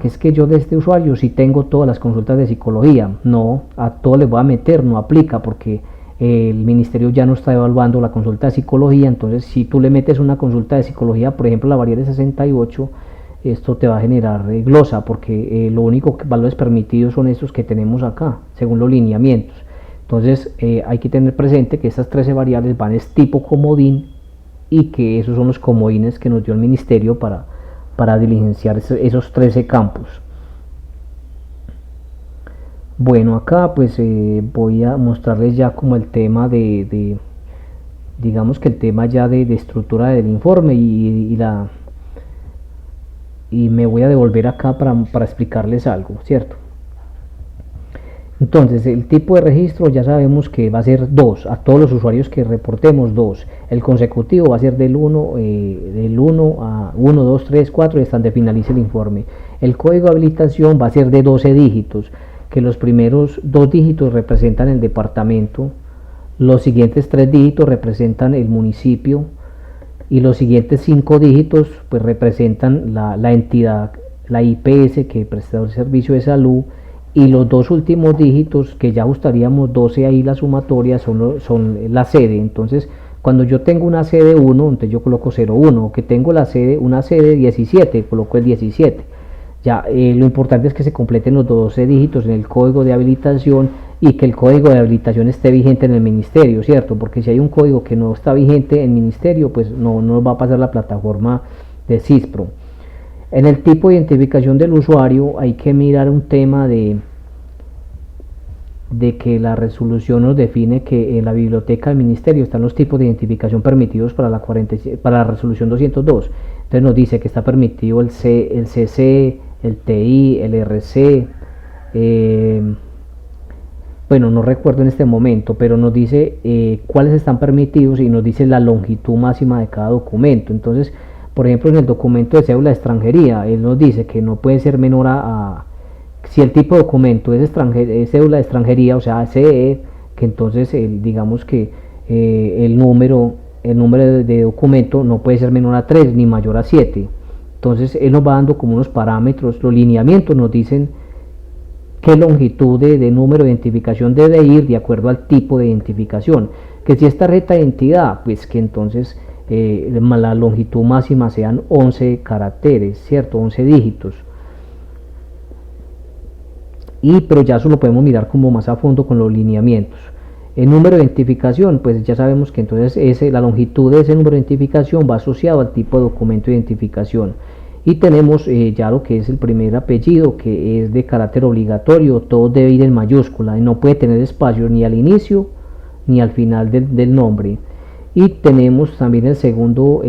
Que es que yo de este usuario sí tengo todas las consultas de psicología. No, a todos les voy a meter, no aplica porque el ministerio ya no está evaluando la consulta de psicología. Entonces, si tú le metes una consulta de psicología, por ejemplo, la variable 68, esto te va a generar glosa porque lo único que valores permitidos son estos que tenemos acá, según los lineamientos. Entonces, hay que tener presente que estas 13 variables van es tipo comodín y que esos son los comodines que nos dio el ministerio para diligenciar esos 13 campos. Bueno, acá pues voy a mostrarles ya como el tema digamos que el tema ya de estructura del informe y me voy a devolver acá para explicarles algo, ¿cierto? Entonces, el tipo de registro ya sabemos que va a ser 2, a todos los usuarios que reportemos 2. El consecutivo va a ser del 1 a 1, 2, 3, 4 y hasta donde finalice el informe. El código de habilitación va a ser de 12 dígitos, que los primeros 2 dígitos representan el departamento, los siguientes 3 dígitos representan el municipio y los siguientes 5 dígitos pues representan la entidad, la IPS, que presta el servicio de salud, y los 2 últimos dígitos que ya ajustaríamos 12 ahí la sumatoria son la sede. Entonces, cuando yo tengo una sede 1, entonces yo coloco 01, o que tengo una sede 17, coloco el 17. Ya lo importante es que se completen los 12 dígitos en el código de habilitación y que el código de habilitación esté vigente en el ministerio, ¿cierto? Porque si hay un código que no está vigente en el ministerio, pues no nos va a pasar la plataforma de CISPRO. En el tipo de identificación del usuario hay que mirar un tema de que la resolución nos define que en la biblioteca del ministerio están los tipos de identificación permitidos para la resolución 202. Entonces nos dice que está permitido el CC, el TI, el RC, bueno, no recuerdo en este momento, pero nos dice cuáles están permitidos y nos dice la longitud máxima de cada documento. Entonces, por ejemplo, en el documento de cédula de extranjería, él nos dice que no puede ser menor si el tipo de documento es cédula de extranjería, o sea, CE, que entonces digamos que el número de documento no puede ser menor a 3 ni mayor a 7. Entonces él nos va dando como unos parámetros, los lineamientos nos dicen qué longitud de número de identificación debe ir de acuerdo al tipo de identificación, que si es tarjeta de identidad, pues que entonces la longitud máxima sean 11 caracteres, ¿cierto? 11 dígitos. Pero ya eso lo podemos mirar como más a fondo con los lineamientos. El número de identificación, pues ya sabemos que entonces la longitud de ese número de identificación va asociado al tipo de documento de identificación. Y tenemos ya lo que es el primer apellido, que es de carácter obligatorio, todo debe ir en mayúscula y no puede tener espacio ni al inicio ni al final del nombre. Y tenemos también el segundo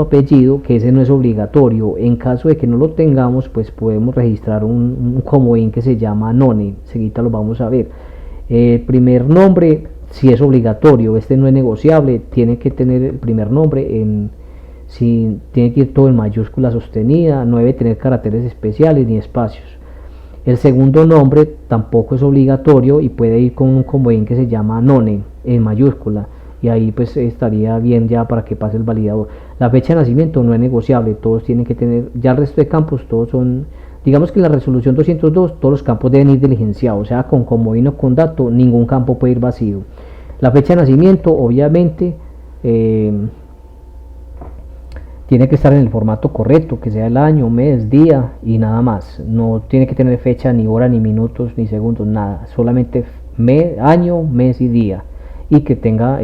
apellido, que ese no es obligatorio. En caso de que no lo tengamos, pues podemos registrar un comodín que se llama none. Seguida lo vamos a ver. El primer nombre sí es obligatorio, este no es negociable, tiene que tener el primer nombre tiene que ir todo en mayúscula sostenida, no debe tener caracteres especiales ni espacios. El segundo nombre tampoco es obligatorio y puede ir con un comodín que se llama none en mayúscula, y ahí pues estaría bien ya para que pase el validador. La fecha de nacimiento no es negociable, todos tienen que tener, ya el resto de campos todos son, digamos que en la resolución 202 todos los campos deben ir diligenciados, o sea, con comodín o con dato, ningún campo puede ir vacío. La fecha de nacimiento obviamente tiene que estar en el formato correcto, que sea el año, mes, día y nada más. No tiene que tener fecha, ni hora, ni minutos, ni segundos, nada. Solamente año, mes y día. Y que tenga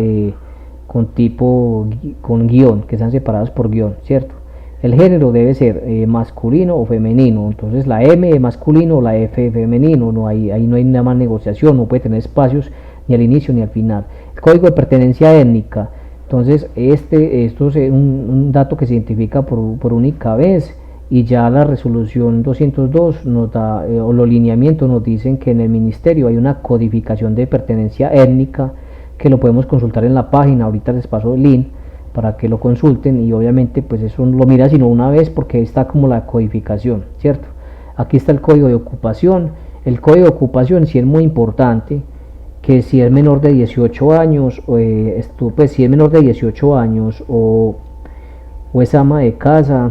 con guión, que sean separados por guión, ¿cierto? El género debe ser masculino o femenino. Entonces la M de masculino o la F de femenino. Ahí no hay nada más negociación, no puede tener espacios ni al inicio ni al final. El código de pertenencia étnica. Entonces esto es un dato que se identifica por única vez y ya la resolución 202 nos da, o los lineamientos nos dicen que en el ministerio hay una codificación de pertenencia étnica que lo podemos consultar en la página. Ahorita les paso el link para que lo consulten, y obviamente pues eso no lo mira sino una vez porque está como la codificación, ¿cierto? Aquí está el código de ocupación. El código de ocupación sí es muy importante, que si es menor de 18 años, pues si es menor de 18 años o es ama de casa,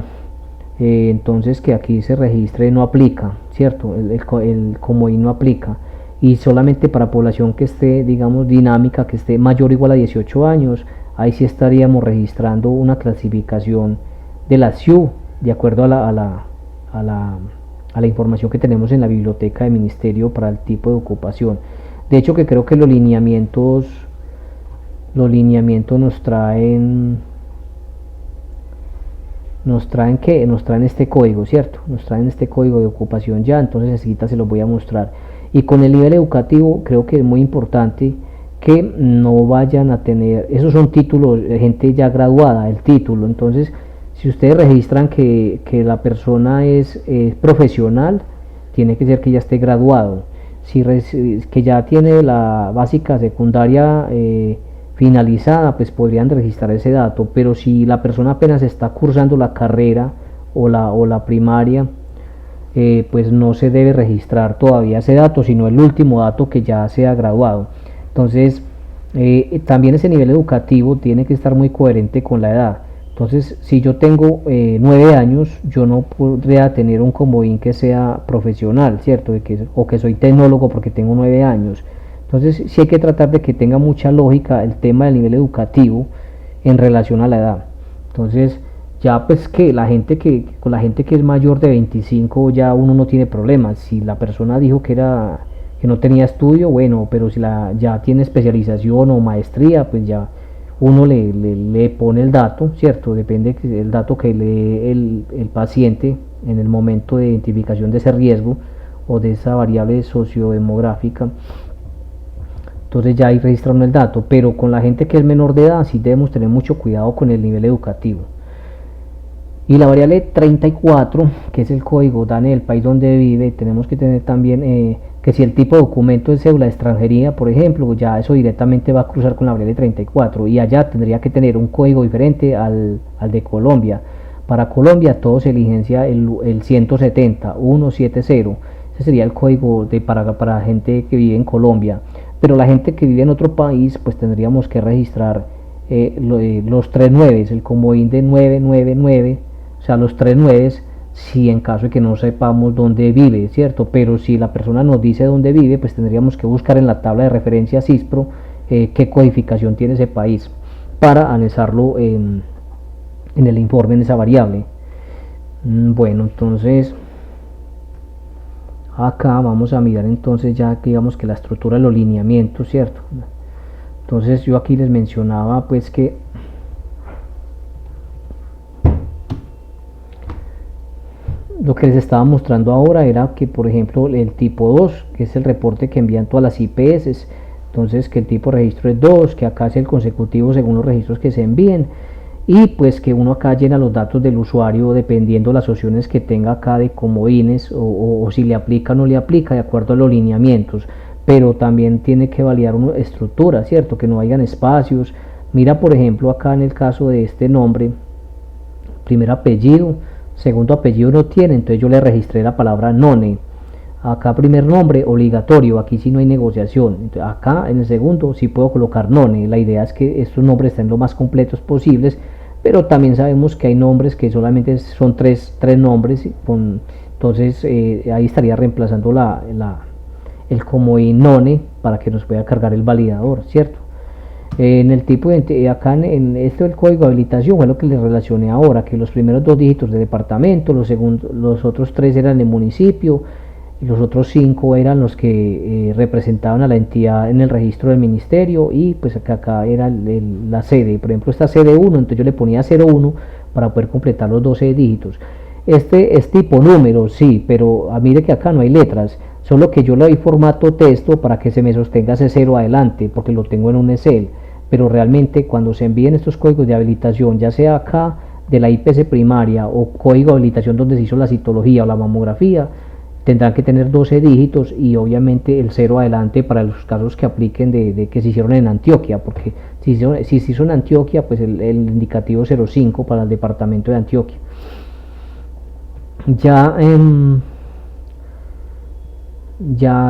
entonces que aquí se registre no aplica, ¿cierto? El comodín no aplica, y solamente para población que esté, digamos, dinámica, que esté mayor o igual a 18 años, ahí sí estaríamos registrando una clasificación de la SIU, de acuerdo a la información que tenemos en la biblioteca del ministerio para el tipo de ocupación. De hecho, que creo que los lineamientos nos traen este código, ¿cierto? Nos traen este código de ocupación ya, entonces enseguida se los voy a mostrar. Y con el nivel educativo creo que es muy importante que no vayan a tener, esos son títulos de gente ya graduada, el título. Entonces, si ustedes registran que la persona es profesional, tiene que ser que ya esté graduado. Si que ya tiene la básica secundaria finalizada, pues podrían registrar ese dato. Pero si la persona apenas está cursando la carrera o la primaria, pues no se debe registrar todavía ese dato, sino el último dato que ya sea graduado. Entonces, también ese nivel educativo tiene que estar muy coherente con la edad. Entonces, si yo tengo 9 años, yo no podría tener un comodín que sea profesional, ¿cierto? O que soy tecnólogo porque tengo 9 años. Entonces, sí hay que tratar de que tenga mucha lógica el tema del nivel educativo en relación a la edad. Entonces, ya pues que con la gente que es mayor de 25 ya uno no tiene problemas. Si la persona dijo que no tenía estudio, bueno, pero si ya tiene especialización o maestría, pues ya uno le pone el dato, ¿cierto? Depende del dato que lee el paciente en el momento de identificación de ese riesgo o de esa variable sociodemográfica. Entonces ya ahí registraron el dato, pero con la gente que es menor de edad sí debemos tener mucho cuidado con el nivel educativo. Y la variable 34, que es el código DANE del país donde vive, tenemos que tener también que si el tipo de documento es cédula de extranjería, por ejemplo, ya eso directamente va a cruzar con la variable 34, y allá tendría que tener un código diferente al de Colombia. Para Colombia todo se diligencia el 170, 170, ese sería el código para gente que vive en Colombia. Pero la gente que vive en otro país, pues tendríamos que registrar los 39, el comodín de 999, o sea, los 39, si en caso de que no sepamos dónde vive, ¿cierto? Pero si la persona nos dice dónde vive, pues tendríamos que buscar en la tabla de referencia CISPRO qué codificación tiene ese país para anexarlo en el informe, en esa variable. Bueno, entonces acá vamos a mirar entonces ya que digamos que la estructura de los lineamientos, ¿cierto? Entonces yo aquí les mencionaba pues que lo que les estaba mostrando ahora era que, por ejemplo, el tipo 2, que es el reporte que envían todas las IPS, entonces que el tipo de registro es 2, que acá es el consecutivo según los registros que se envíen, y pues que uno acá llena los datos del usuario dependiendo las opciones que tenga acá de comodines o si le aplica o no le aplica de acuerdo a los lineamientos. Pero también tiene que validar una estructura, ¿cierto? Que no hayan espacios. Mira, por ejemplo, acá en el caso de este nombre, primer apellido, segundo apellido no tiene, entonces yo le registré la palabra none. Acá primer nombre obligatorio, aquí sí no hay negociación. Entonces, acá en el segundo sí puedo colocar none. La idea es que estos nombres estén lo más completos posibles, pero también sabemos que hay nombres que solamente son tres nombres, entonces ahí estaría reemplazando el comodín none para que nos pueda cargar el validador, ¿cierto? En el tipo de acá en esto del código de habilitación fue lo que les relacioné ahora, que los primeros 2 dígitos de departamento, los otros 3 eran de municipio, y los otros 5 eran los que representaban a la entidad en el registro del ministerio, y pues acá era la sede. Por ejemplo, esta sede 1, entonces yo le ponía 01 para poder completar los 12 dígitos. Este es tipo número, sí, pero mire que acá no hay letras, solo que yo le doy formato texto para que se me sostenga ese 0 adelante, porque lo tengo en un Excel. Pero realmente cuando se envíen estos códigos de habilitación, ya sea acá de la IPC primaria o código de habilitación donde se hizo la citología o la mamografía, tendrán que tener 12 dígitos y obviamente el 0 adelante para los casos que apliquen de que se hicieron en Antioquia, porque si se hizo en Antioquia, pues el indicativo 05 para el departamento de Antioquia. Ya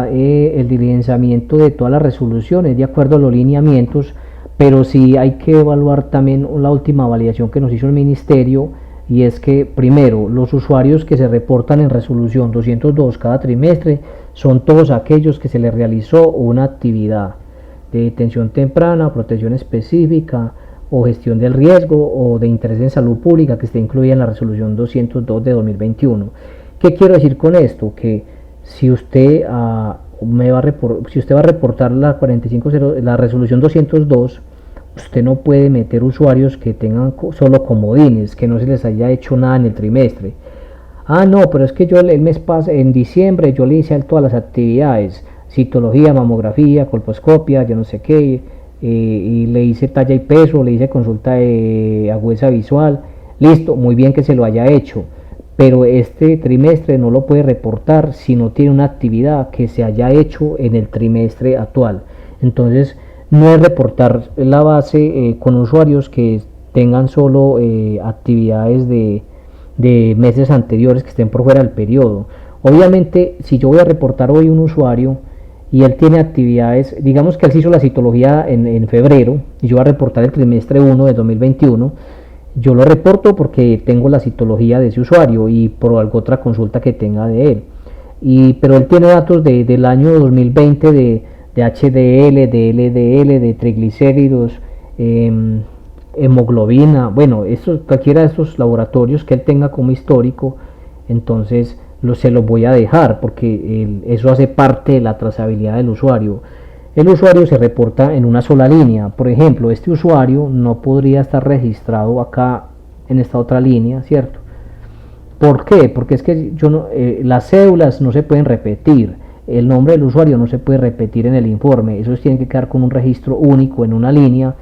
el diligenciamiento de todas las resoluciones de acuerdo a los lineamientos, pero sí hay que evaluar también la última validación que nos hizo el ministerio, y es que primero los usuarios que se reportan en resolución 202 cada trimestre son todos aquellos que se les realizó una actividad de detención temprana, protección específica o gestión del riesgo o de interés en salud pública que esté incluida en la resolución 202 de 2021. ¿Qué quiero decir con esto? Que si usted va a reportar la la resolución 202, usted no puede meter usuarios que tengan solo comodines, que no se les haya hecho nada en el trimestre. Ah, no, pero es que yo el mes pasado, en diciembre, yo le hice todas las actividades, citología, mamografía, colposcopia, yo no sé qué, y le hice talla y peso, le hice consulta de agudeza visual, listo, muy bien que se lo haya hecho, pero este trimestre no lo puede reportar si no tiene una actividad que se haya hecho en el trimestre actual. Entonces, no es reportar la base con usuarios que tengan solo actividades de meses anteriores que estén por fuera del periodo. Obviamente, si yo voy a reportar hoy un usuario y él tiene actividades, digamos que él se hizo la citología en febrero y yo voy a reportar el trimestre 1 de 2021, yo lo reporto porque tengo la citología de ese usuario y por alguna otra consulta que tenga de él. Pero él tiene datos del año 2020 de HDL, de LDL, de triglicéridos, hemoglobina, bueno, cualquiera de estos laboratorios que él tenga como histórico, entonces se los voy a dejar porque eso hace parte de la trazabilidad del usuario. El usuario se reporta en una sola línea. Por ejemplo, este usuario no podría estar registrado acá en esta otra línea, ¿cierto? ¿Por qué? Porque es que las cédulas no se pueden repetir. El nombre del usuario no se puede repetir en el informe, eso tiene que quedar con un registro único en una línea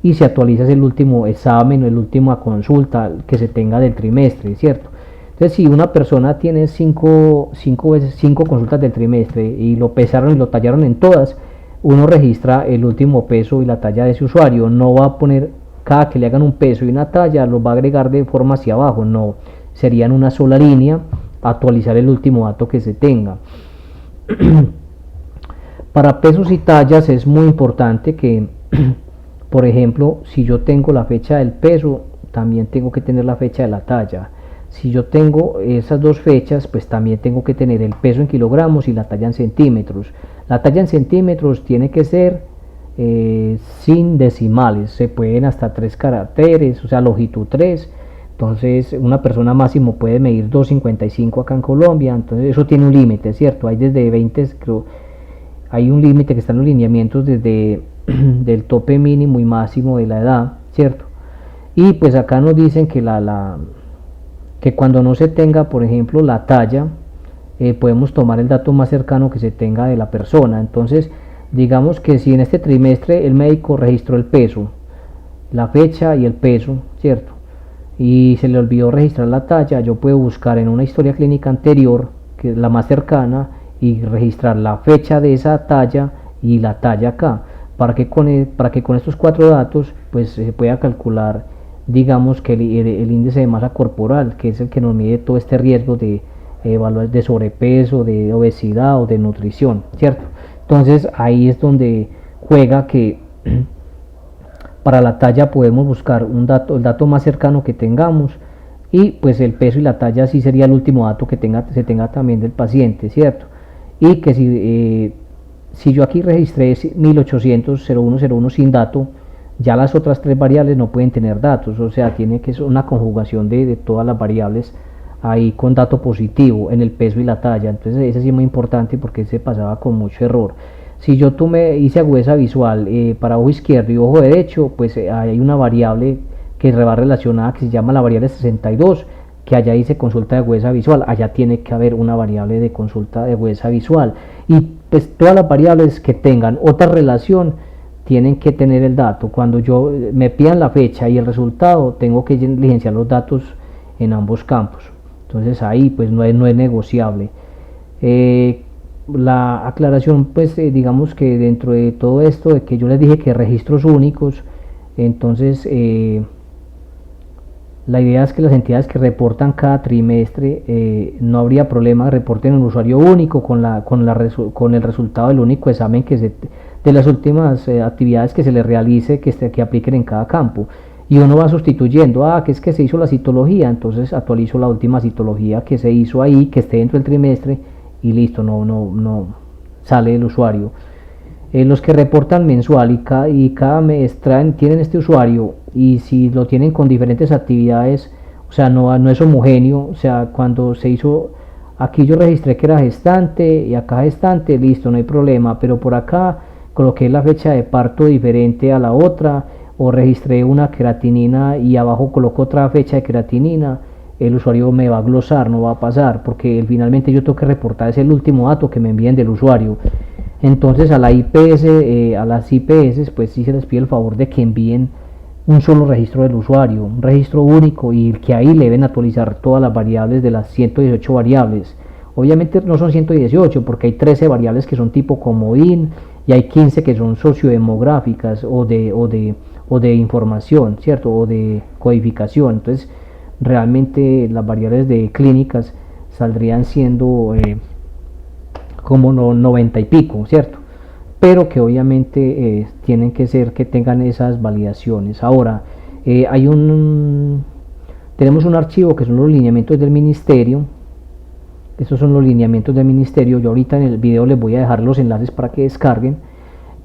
y se actualiza el último examen o la última consulta que se tenga del trimestre, ¿cierto? Entonces, si una persona tiene cinco consultas del trimestre y lo pesaron y lo tallaron en todas, uno registra el último peso y la talla de ese usuario, no va a poner cada que le hagan un peso y una talla, lo va a agregar de forma hacia abajo, no, sería en una sola línea actualizar el último dato que se tenga. Para pesos y tallas es muy importante que, por ejemplo, si yo tengo la fecha del peso, también tengo que tener la fecha de la talla. Si yo tengo esas dos fechas, pues también tengo que tener el peso en kilogramos y la talla en centímetros. La talla en centímetros tiene que ser sin decimales, se pueden hasta 3 caracteres, o sea, longitud 3. Entonces, una persona máximo puede medir 2,55 acá en Colombia, entonces eso tiene un límite, ¿cierto? Hay desde 20, creo, hay un límite que está en los lineamientos desde del tope mínimo y máximo de la edad, ¿cierto? Y pues acá nos dicen que que cuando no se tenga, por ejemplo, la talla, podemos tomar el dato más cercano que se tenga de la persona. Entonces, digamos que si en este trimestre el médico registró el peso, la fecha y el peso, ¿cierto? Y se le olvidó registrar la talla, yo puedo buscar en una historia clínica anterior, que es la más cercana, y registrar la fecha de esa talla y la talla acá, para que con estos 4 datos pues se pueda calcular, digamos, que el índice de masa corporal, que es el que nos mide todo este riesgo de sobrepeso, de obesidad o de nutrición, ¿cierto? Entonces ahí es donde juega que para la talla podemos buscar el dato más cercano que tengamos, y pues el peso y la talla sí sería el último dato que se tenga también del paciente, ¿cierto? Y que si yo aquí registré 1800-0101 sin dato, ya las otras 3 variables no pueden tener datos, o sea, tiene que ser una conjugación de todas las variables ahí con dato positivo en el peso y la talla. Entonces ese sí es muy importante porque se pasaba con mucho error. Si yo hice agudeza visual para ojo izquierdo y ojo derecho, pues hay una variable que va relacionada que se llama la variable 62, que allá dice consulta de agudeza visual, allá tiene que haber una variable de consulta de agudeza visual, y pues todas las variables que tengan otra relación tienen que tener el dato. Cuando yo me pidan la fecha y el resultado, tengo que diligenciar los datos en ambos campos. Entonces ahí pues no es negociable. La aclaración pues digamos que dentro de todo esto de que yo les dije que registros únicos, entonces la idea es que las entidades que reportan cada trimestre no habría problema, reporten un usuario único con el resultado del único examen de las últimas actividades que se le realice, que apliquen en cada campo. Y uno va sustituyendo, que es que se hizo la citología, entonces actualizo la última citología que se hizo ahí, que esté dentro del trimestre, y listo, no sale el usuario. Los que reportan mensual y cada mes tienen este usuario, y si lo tienen con diferentes actividades, o sea, no es homogéneo. O sea, cuando se hizo, aquí yo registré que era gestante y acá gestante, listo, no hay problema, pero por acá coloqué la fecha de parto diferente a la otra, o registré una creatinina y abajo coloco otra fecha de creatinina, el usuario me va a glosar, no va a pasar, porque finalmente yo tengo que reportar es el último dato que me envíen del usuario. Entonces a las IPS pues sí se les pide el favor de que envíen un solo registro del usuario, un registro único, y que ahí le deben actualizar todas las variables de las 118 variables. Obviamente no son 118 porque hay 13 variables que son tipo comodín y hay 15 que son sociodemográficas o de información, ¿cierto? O de codificación. Entonces realmente las variables de clínicas saldrían siendo como 90 y pico, ¿cierto? Pero que obviamente tienen que ser que tengan esas validaciones. Ahora, tenemos un archivo que son los lineamientos del ministerio. Estos son los lineamientos del ministerio. Yo ahorita en el video les voy a dejar los enlaces para que descarguen.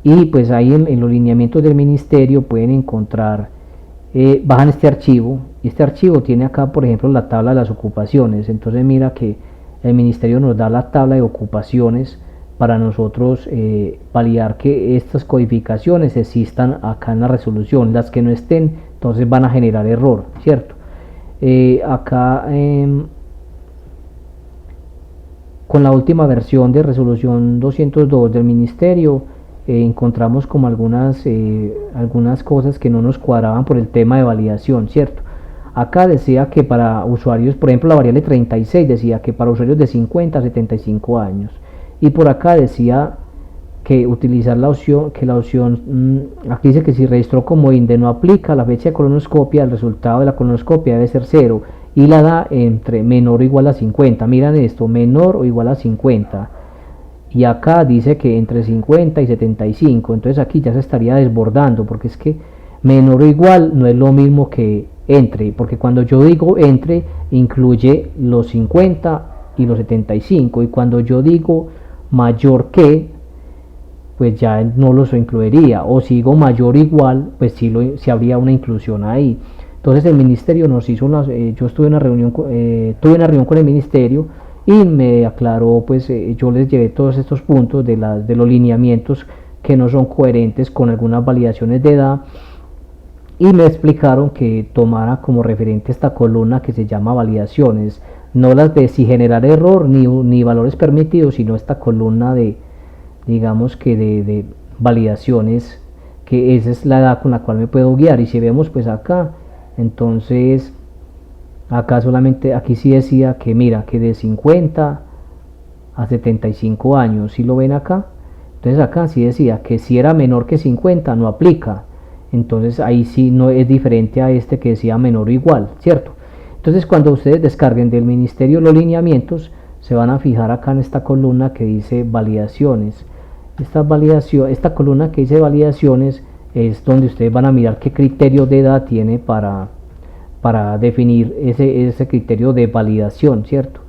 Y pues ahí en los lineamientos del ministerio pueden encontrar, bajan este archivo. Y este archivo tiene acá, por ejemplo, la tabla de las ocupaciones. Entonces mira que el ministerio nos da la tabla de ocupaciones para nosotros validar que estas codificaciones existan acá en la resolución. Las que no estén, entonces van a generar error, ¿cierto? Acá con la última versión de resolución 202 del ministerio encontramos como algunas cosas que no nos cuadraban por el tema de validación, ¿cierto? Acá decía que para usuarios, por ejemplo la variable 36 decía que para usuarios de 50 a 75 años, y por acá decía que utilizar la opción, aquí dice que si registró como INDE no aplica, la fecha de colonoscopia, el resultado de la colonoscopia debe ser 0 y la da entre menor o igual a 50. Miran esto, menor o igual a 50, y acá dice que entre 50 y 75. Entonces aquí ya se estaría desbordando, porque es que menor o igual no es lo mismo que entre, porque cuando yo digo entre incluye los 50 y los 75, y cuando yo digo mayor que, pues ya no los incluiría, o si digo mayor o igual, pues sí habría una inclusión ahí. Entonces el ministerio nos hizo yo tuve una reunión con el ministerio y me aclaró, pues yo les llevé todos estos puntos de los lineamientos que no son coherentes con algunas validaciones de edad, y me explicaron que tomara como referente esta columna que se llama validaciones, no las de si generar error ni valores permitidos, sino esta columna de, digamos que de validaciones, que esa es la edad con la cual me puedo guiar. Y si vemos pues acá, entonces acá solamente, aquí sí decía que mira, que de 50 a 75 años, si lo ven acá, entonces acá sí decía que si era menor que 50 no aplica, entonces ahí sí no es diferente a este que decía menor o igual, ¿cierto? Entonces cuando ustedes descarguen del ministerio los lineamientos, se van a fijar acá en esta columna que dice validaciones. Esta columna que dice validaciones es donde ustedes van a mirar qué criterio de edad tiene para definir ese criterio de validación, ¿cierto?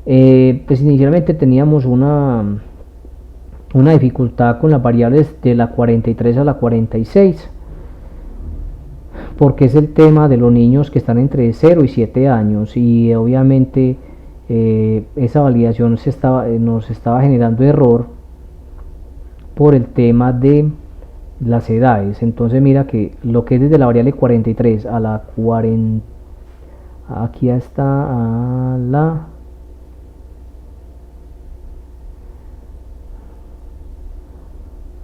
Pues inicialmente teníamos una dificultad con las variables de la 43 a la 46, porque es el tema de los niños que están entre 0 y 7 años, y obviamente esa validación nos estaba generando error por el tema de las edades. Entonces mira que lo que es desde la variable 43 a la 40, aquí está a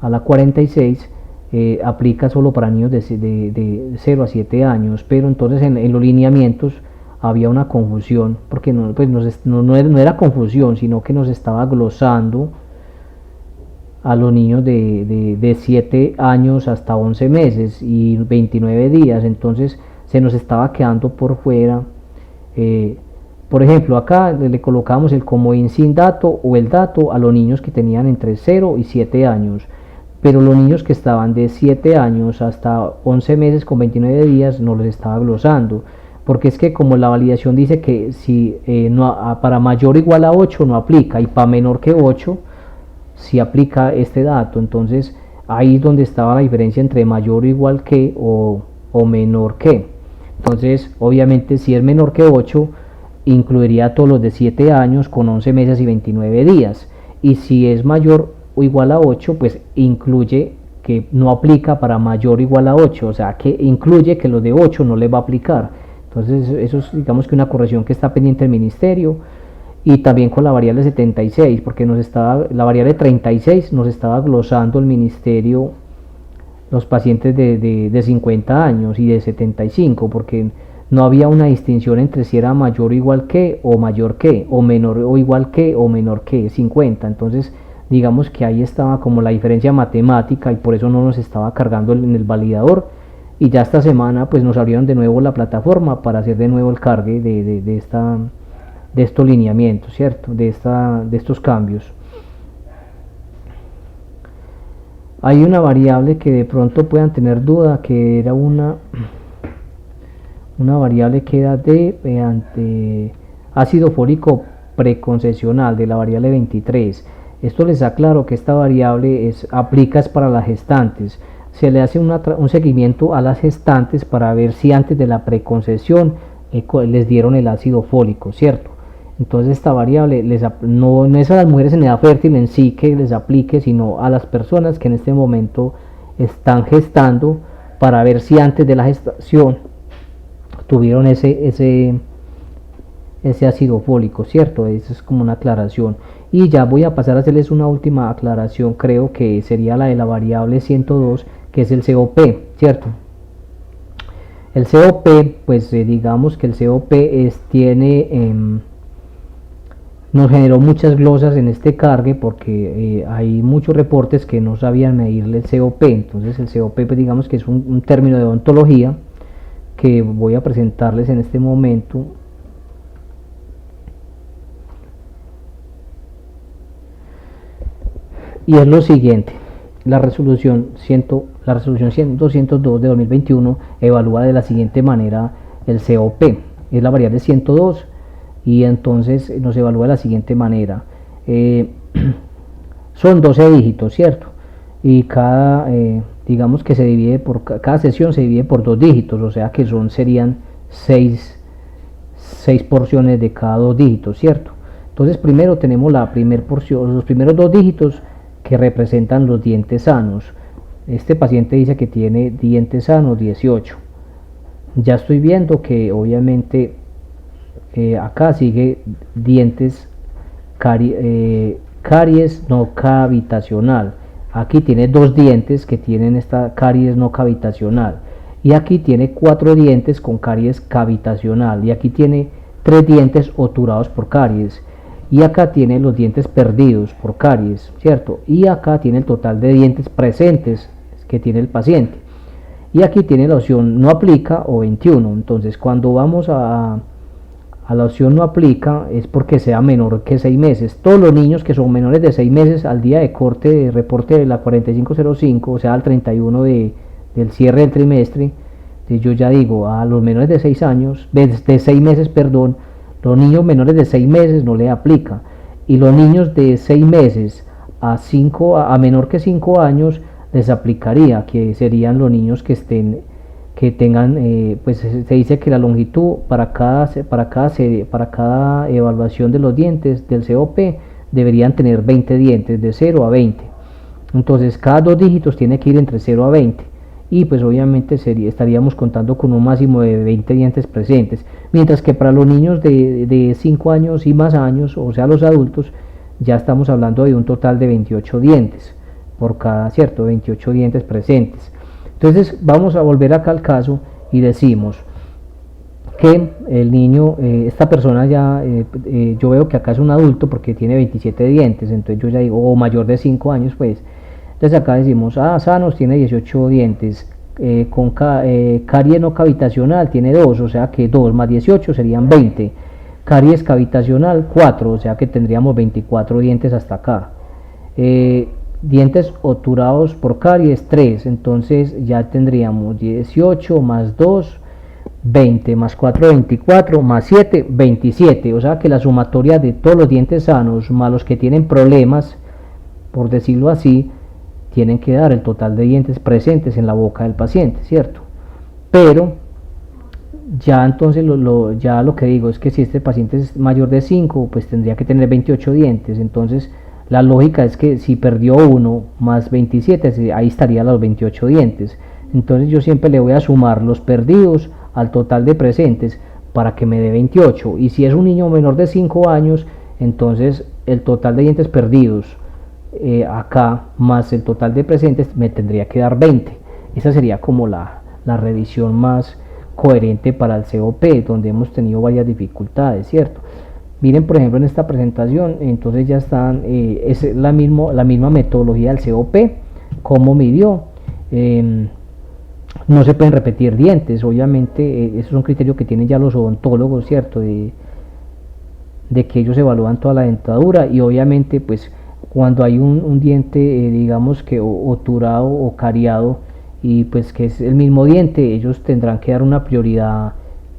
la 46, aplica solo para niños de 0 a 7 años, pero entonces en los lineamientos había una confusión, porque no, pues no era confusión, sino que nos estaba glosando a los niños de 7 años hasta 11 meses y 29 días, entonces se nos estaba quedando por fuera. Por ejemplo, acá le colocamos el comodín sin dato o el dato a los niños que tenían entre 0 y 7 años, pero los niños que estaban de 7 años hasta 11 meses con 29 días no los estaba glosando, porque es que como la validación dice que si para mayor o igual a 8 no aplica y para menor que 8 si aplica este dato, entonces ahí es donde estaba la diferencia entre mayor o igual que o menor que. Entonces obviamente si es menor que 8 incluiría a todos los de 7 años con 11 meses y 29 días, y si es mayor o igual a 8 pues incluye que no aplica para mayor o igual a 8, o sea que incluye que los de 8 no le va a aplicar. Entonces eso es, digamos, que una corrección que está pendiente del ministerio. Y también con la variable 76, porque la variable 36 nos estaba glosando el ministerio los pacientes de 50 años y de 75, porque no había una distinción entre si era mayor o igual que o mayor que, o menor o igual que o menor que 50. Entonces digamos que ahí estaba como la diferencia matemática y por eso no nos estaba cargando en el validador. Y ya esta semana pues nos abrieron de nuevo la plataforma para hacer de nuevo el cargue de estos lineamientos, ¿cierto? De estos cambios. Hay una variable que de pronto puedan tener duda, que era una variable que era de ácido fólico preconcesional, de la variable 23. Esto les aclaro que esta variable aplica para las gestantes. Se le hace un seguimiento a las gestantes para ver si antes de la preconcesión les dieron el ácido fólico, ¿cierto? Entonces esta variable no es a las mujeres en edad fértil en sí que les aplique, sino a las personas que en este momento están gestando, para ver si antes de la gestación tuvieron ese ácido fólico, ¿cierto? Eso es como una aclaración. Y ya voy a pasar a hacerles una última aclaración, creo que sería la de la variable 102, que es el COP, ¿cierto? El COP, pues digamos que el COP nos generó muchas glosas en este cargue, porque hay muchos reportes que no sabían medirle el COP. Entonces el COP pues digamos que es un término de odontología que voy a presentarles en este momento. Y es lo siguiente: la resolución 202 de 2021 evalúa de la siguiente manera el COP. Es la variable 102 y entonces nos evalúa de la siguiente manera. Son 12 dígitos, ¿cierto? Y digamos que se divide cada sesión se divide por 2 dígitos, o sea que serían 6 porciones de cada 2 dígitos, ¿cierto? Entonces primero tenemos la primera porción, los primeros 2 dígitos que representan los dientes sanos. Este paciente dice que tiene dientes sanos 18. Ya estoy viendo que obviamente acá sigue dientes caries no cavitacional. Aquí tiene 2 dientes que tienen esta caries no cavitacional, y aquí tiene 4 dientes con caries cavitacional, y aquí tiene 3 dientes obturados por caries, y acá tiene los dientes perdidos por caries, ¿cierto? Y acá tiene el total de dientes presentes que tiene el paciente, y aquí tiene la opción no aplica o 21. Entonces cuando vamos a la opción no aplica es porque sea menor que 6 meses. Todos los niños que son menores de 6 meses al día de corte de reporte de la 4505, o sea al 31 del cierre del trimestre, yo ya digo, a los menores de 6 años, de 6 meses, perdón, los niños menores de 6 meses no le aplica, y los niños de 6 meses a menor que 5 años les aplicaría, que serían los niños que tengan, pues se dice que la longitud para cada evaluación de los dientes del COP deberían tener 20 dientes, de 0 a 20. Entonces cada 2 dígitos tiene que ir entre 0 a 20, y pues obviamente estaríamos contando con un máximo de 20 dientes presentes, mientras que para los niños de 5 años y más años, o sea los adultos, ya estamos hablando de un total de 28 dientes. por cada, cierto, 28 dientes presentes. Entonces vamos a volver acá al caso y decimos que el niño, esta persona ya, yo veo que acá es un adulto porque tiene 27 dientes, entonces yo ya digo, o mayor de 5 años pues, entonces acá decimos, sanos, tiene 18 dientes, con caries no cavitacional tiene 2, o sea que 2 más 18 serían 20, caries cavitacional 4, o sea que tendríamos 24 dientes hasta acá, dientes obturados por caries 3, entonces ya tendríamos 18 más 2, 20 más 4, 24 más 7, 27, o sea que la sumatoria de todos los dientes sanos más los que tienen problemas, por decirlo así, tienen que dar el total de dientes presentes en la boca del paciente, ¿cierto? Pero ya entonces ya lo que digo es que si este paciente es mayor de 5, pues tendría que tener 28 dientes, entonces la lógica es que si perdió 1 más 27, ahí estarían los 28 dientes, entonces yo siempre le voy a sumar los perdidos al total de presentes para que me dé 28, y si es un niño menor de 5 años, entonces el total de dientes perdidos acá más el total de presentes me tendría que dar 20. Esa sería como la revisión más coherente para el COP, donde hemos tenido varias dificultades, ¿cierto? Miren, por ejemplo, en esta presentación, entonces ya están, es la misma metodología del COP, cómo midió. No se pueden repetir dientes, obviamente, eso es un criterio que tienen ya los odontólogos, ¿cierto? De que ellos evalúan toda la dentadura, y obviamente, pues, cuando hay un diente, digamos que obturado o cariado, y pues que es el mismo diente, ellos tendrán que dar una prioridad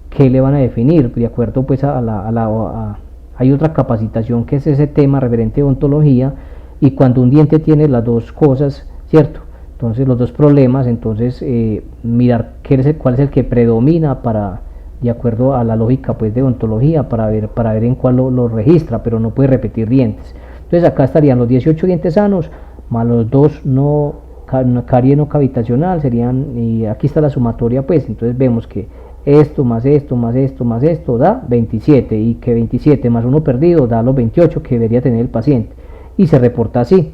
que le van a definir, de acuerdo pues hay otra capacitación que es ese tema referente a odontología, y cuando un diente tiene las dos cosas, ¿cierto? Entonces los dos problemas, entonces mirar cuál es el que predomina para, de acuerdo a la lógica pues de odontología, para ver en cuál lo registra, pero no puede repetir dientes. Entonces acá estarían los 18 dientes sanos más los 2 caries no cavitacional, serían, y aquí está la sumatoria pues, entonces vemos que esto más esto más esto más esto da 27, y que 27 más 1 perdido da los 28 que debería tener el paciente, y se reporta así.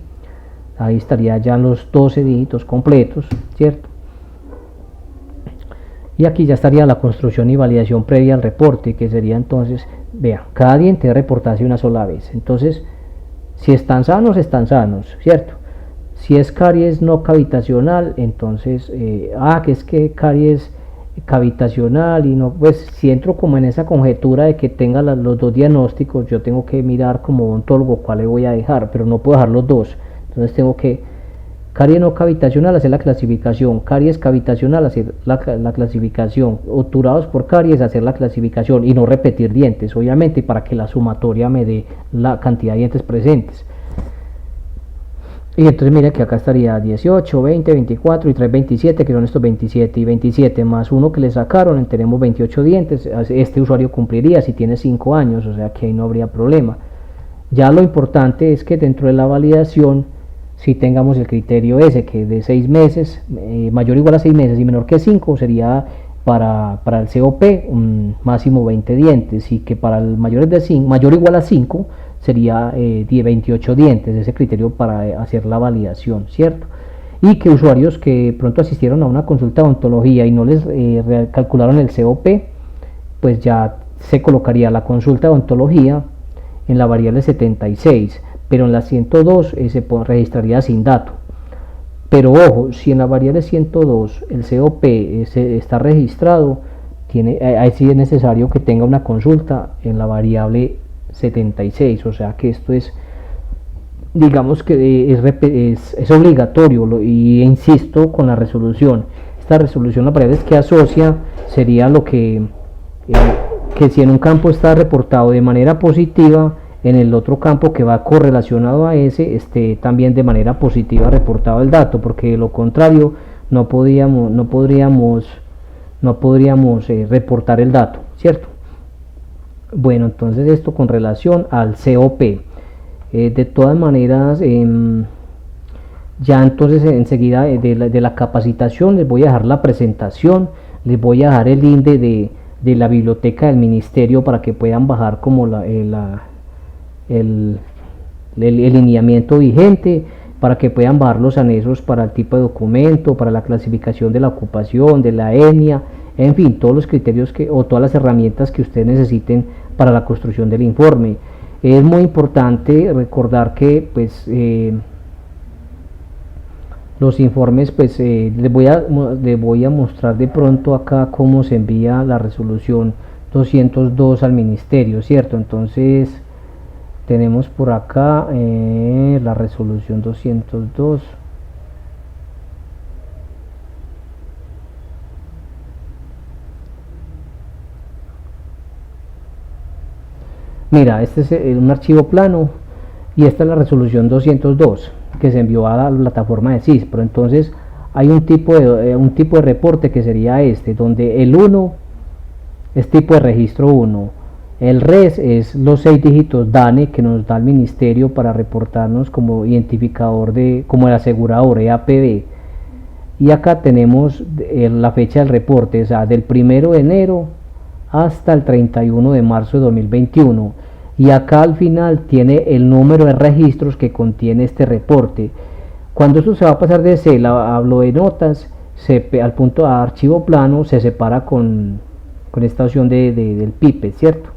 Ahí estaría ya los 12 dígitos completos, ¿cierto? Y aquí ya estaría la construcción y validación previa al reporte, que sería entonces, vean, cada diente debe reportarse una sola vez. Entonces, si están sanos, ¿cierto? Si es caries no cavitacional, entonces, que es que caries cavitacional, y no, pues si entro como en esa conjetura de que tenga los dos diagnósticos, yo tengo que mirar como odontólogo cuál le voy a dejar, pero no puedo dejar los dos. Entonces tengo que, caries no cavitacional, hacer la clasificación, caries cavitacional, hacer la clasificación, obturados por caries, hacer la clasificación, y no repetir dientes, obviamente, para que la sumatoria me dé la cantidad de dientes presentes. Y entonces mira que acá estaría 18, 20, 24 y 3, 27, que son estos 27, y 27 más 1 que le sacaron, tenemos 28 dientes. Este usuario cumpliría si tiene 5 años, o sea que ahí no habría problema. Ya lo importante es que dentro de la validación, si tengamos el criterio ese, que de 6 meses, mayor o igual a 6 meses y menor que 5, sería para el COP un máximo 20 dientes, y que para el mayor o igual a 5 sería 28 dientes, ese criterio para hacer la validación, ¿cierto? Y que usuarios que pronto asistieron a una consulta de odontología y no les calcularon el COP, pues ya se colocaría la consulta de odontología en la variable 76, pero en la 102 se registraría sin dato. Pero ojo, si en la variable 102 el COP está registrado, ahí sí es necesario que tenga una consulta en la variable 76, o sea que esto es, digamos que es obligatorio, y insisto con la resolución. Esta resolución, la variable que asocia sería lo que si en un campo está reportado de manera positiva, en el otro campo que va correlacionado a ese esté también de manera positiva reportado el dato, porque de lo contrario no podríamos reportar el dato, ¿cierto? Bueno, entonces esto con relación al COP. De todas maneras, ya entonces enseguida de la capacitación les voy a dejar la presentación, les voy a dejar el link de la biblioteca del ministerio para que puedan bajar como el lineamiento vigente. para que puedan bajar los anexos para el tipo de documento, para la clasificación de la ocupación, de la etnia, en fin, todos los criterios o todas las herramientas que ustedes necesiten para la construcción del informe. Es muy importante recordar que pues los informes, pues les voy a mostrar de pronto acá cómo se envía la resolución 202 al ministerio, ¿cierto? Entonces tenemos por acá la resolución 202. Mira, este es un archivo plano y esta es la resolución 202 que se envió a la plataforma de CIS. Pero entonces hay un tipo de reporte que sería este, donde el 1 es tipo de registro 1, el RES es los 6 dígitos DANE que nos da el ministerio para reportarnos como identificador como el asegurador EAPB, y acá tenemos la fecha del reporte, o sea, del 1 de enero hasta el 31 de marzo de 2021, y acá al final tiene el número de registros que contiene este reporte. Cuando esto se va a pasar de Excel a bloc de notas, al punto a archivo plano, se separa con esta opción del pipe, ¿cierto?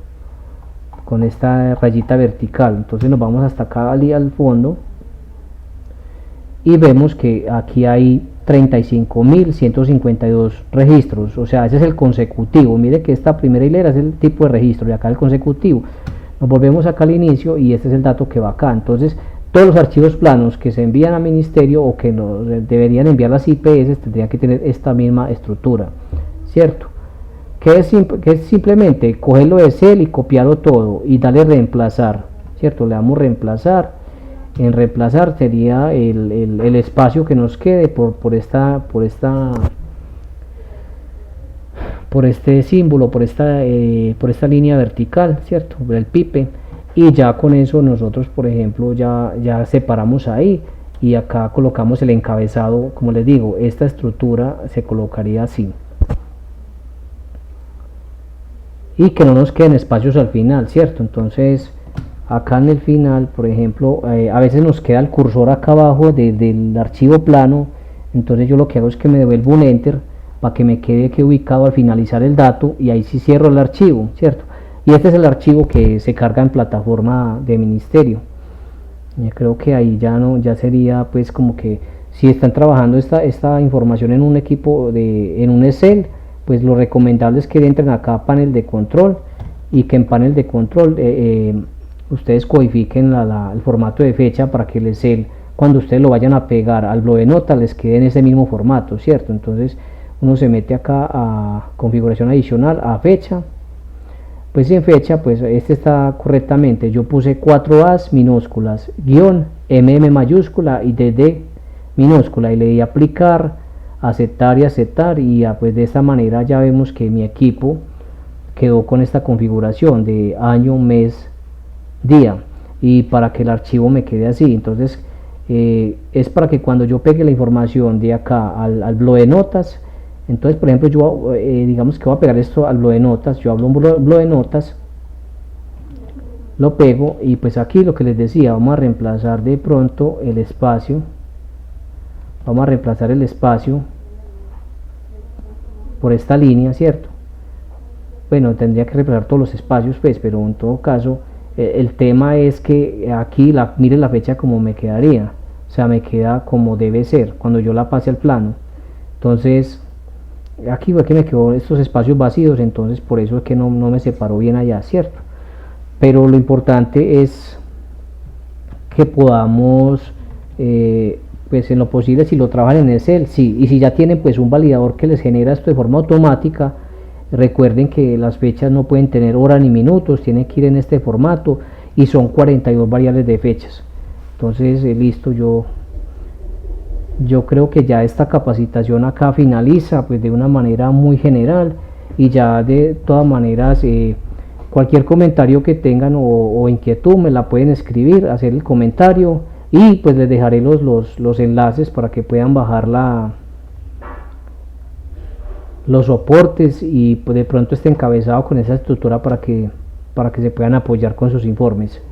Con esta rayita vertical. Entonces nos vamos hasta acá al fondo y vemos que aquí hay 35.152 registros, o sea, ese es el consecutivo. Mire que esta primera hilera es el tipo de registro y acá el consecutivo. Nos volvemos acá al inicio y este es el dato que va acá. Entonces todos los archivos planos que se envían al ministerio o que nos deberían enviar las IPS tendrían que tener esta misma estructura, ¿cierto? Que es simplemente cogerlo de Excel y copiarlo todo y darle reemplazar, ¿cierto? Le damos reemplazar. En reemplazar sería el espacio que nos quede por este símbolo, por esta línea vertical, ¿cierto? Por el pipe. Y ya con eso nosotros, por ejemplo, ya separamos ahí y acá colocamos el encabezado. Como les digo, esta estructura se colocaría así y que no nos queden espacios al final, ¿cierto? Entonces acá en el final, por ejemplo, a veces nos queda el cursor acá abajo del archivo plano. Entonces yo lo que hago es que me devuelvo un enter para que me quede ubicado al finalizar el dato, y ahí sí cierro el archivo, ¿cierto? Y este es el archivo que se carga en plataforma de ministerio. Yo creo que ahí ya sería pues como que si están trabajando esta información en un equipo en un Excel, pues lo recomendable es que entren acá a panel de control y que en panel de control ustedes codifiquen el formato de fecha para que el Excel, cuando ustedes lo vayan a pegar al bloc de notas, les quede en ese mismo formato, ¿cierto? Entonces uno se mete acá a configuración adicional, a fecha. Pues en fecha, pues este está correctamente. Yo puse 4 A's minúsculas, guión, mayúscula y DD minúscula, y le di aplicar, aceptar y aceptar, y pues de esta manera ya vemos que mi equipo quedó con esta configuración de año, mes, día, y para que el archivo me quede así. Entonces es para que cuando yo pegue la información de acá al bloc de notas, entonces por ejemplo yo digamos que voy a pegar esto al bloc de notas, yo hablo un bloc de notas, lo pego, y pues aquí lo que les decía, vamos a reemplazar de pronto el espacio, vamos a reemplazar el espacio por esta línea, ¿cierto? Bueno, tendría que reemplazar todos los espacios pues, pero en todo caso el tema es que aquí mire la fecha como me quedaría, o sea, me queda como debe ser cuando yo la pase al plano. Entonces aquí fue que me quedó estos espacios vacíos, entonces por eso es que no me separó bien allá, ¿cierto? Pero lo importante es que podamos pues en lo posible, si lo trabajan en Excel, sí, y si ya tienen pues un validador que les genera esto de forma automática, recuerden que las fechas no pueden tener hora ni minutos, tienen que ir en este formato, y son 42 variables de fechas. Entonces listo, yo creo que ya esta capacitación acá finaliza pues de una manera muy general, y ya de todas maneras cualquier comentario que tengan o inquietud me la pueden escribir, hacer el comentario, y pues les dejaré los enlaces para que puedan bajar los soportes, y pues de pronto esté encabezado con esa estructura para que se puedan apoyar con sus informes.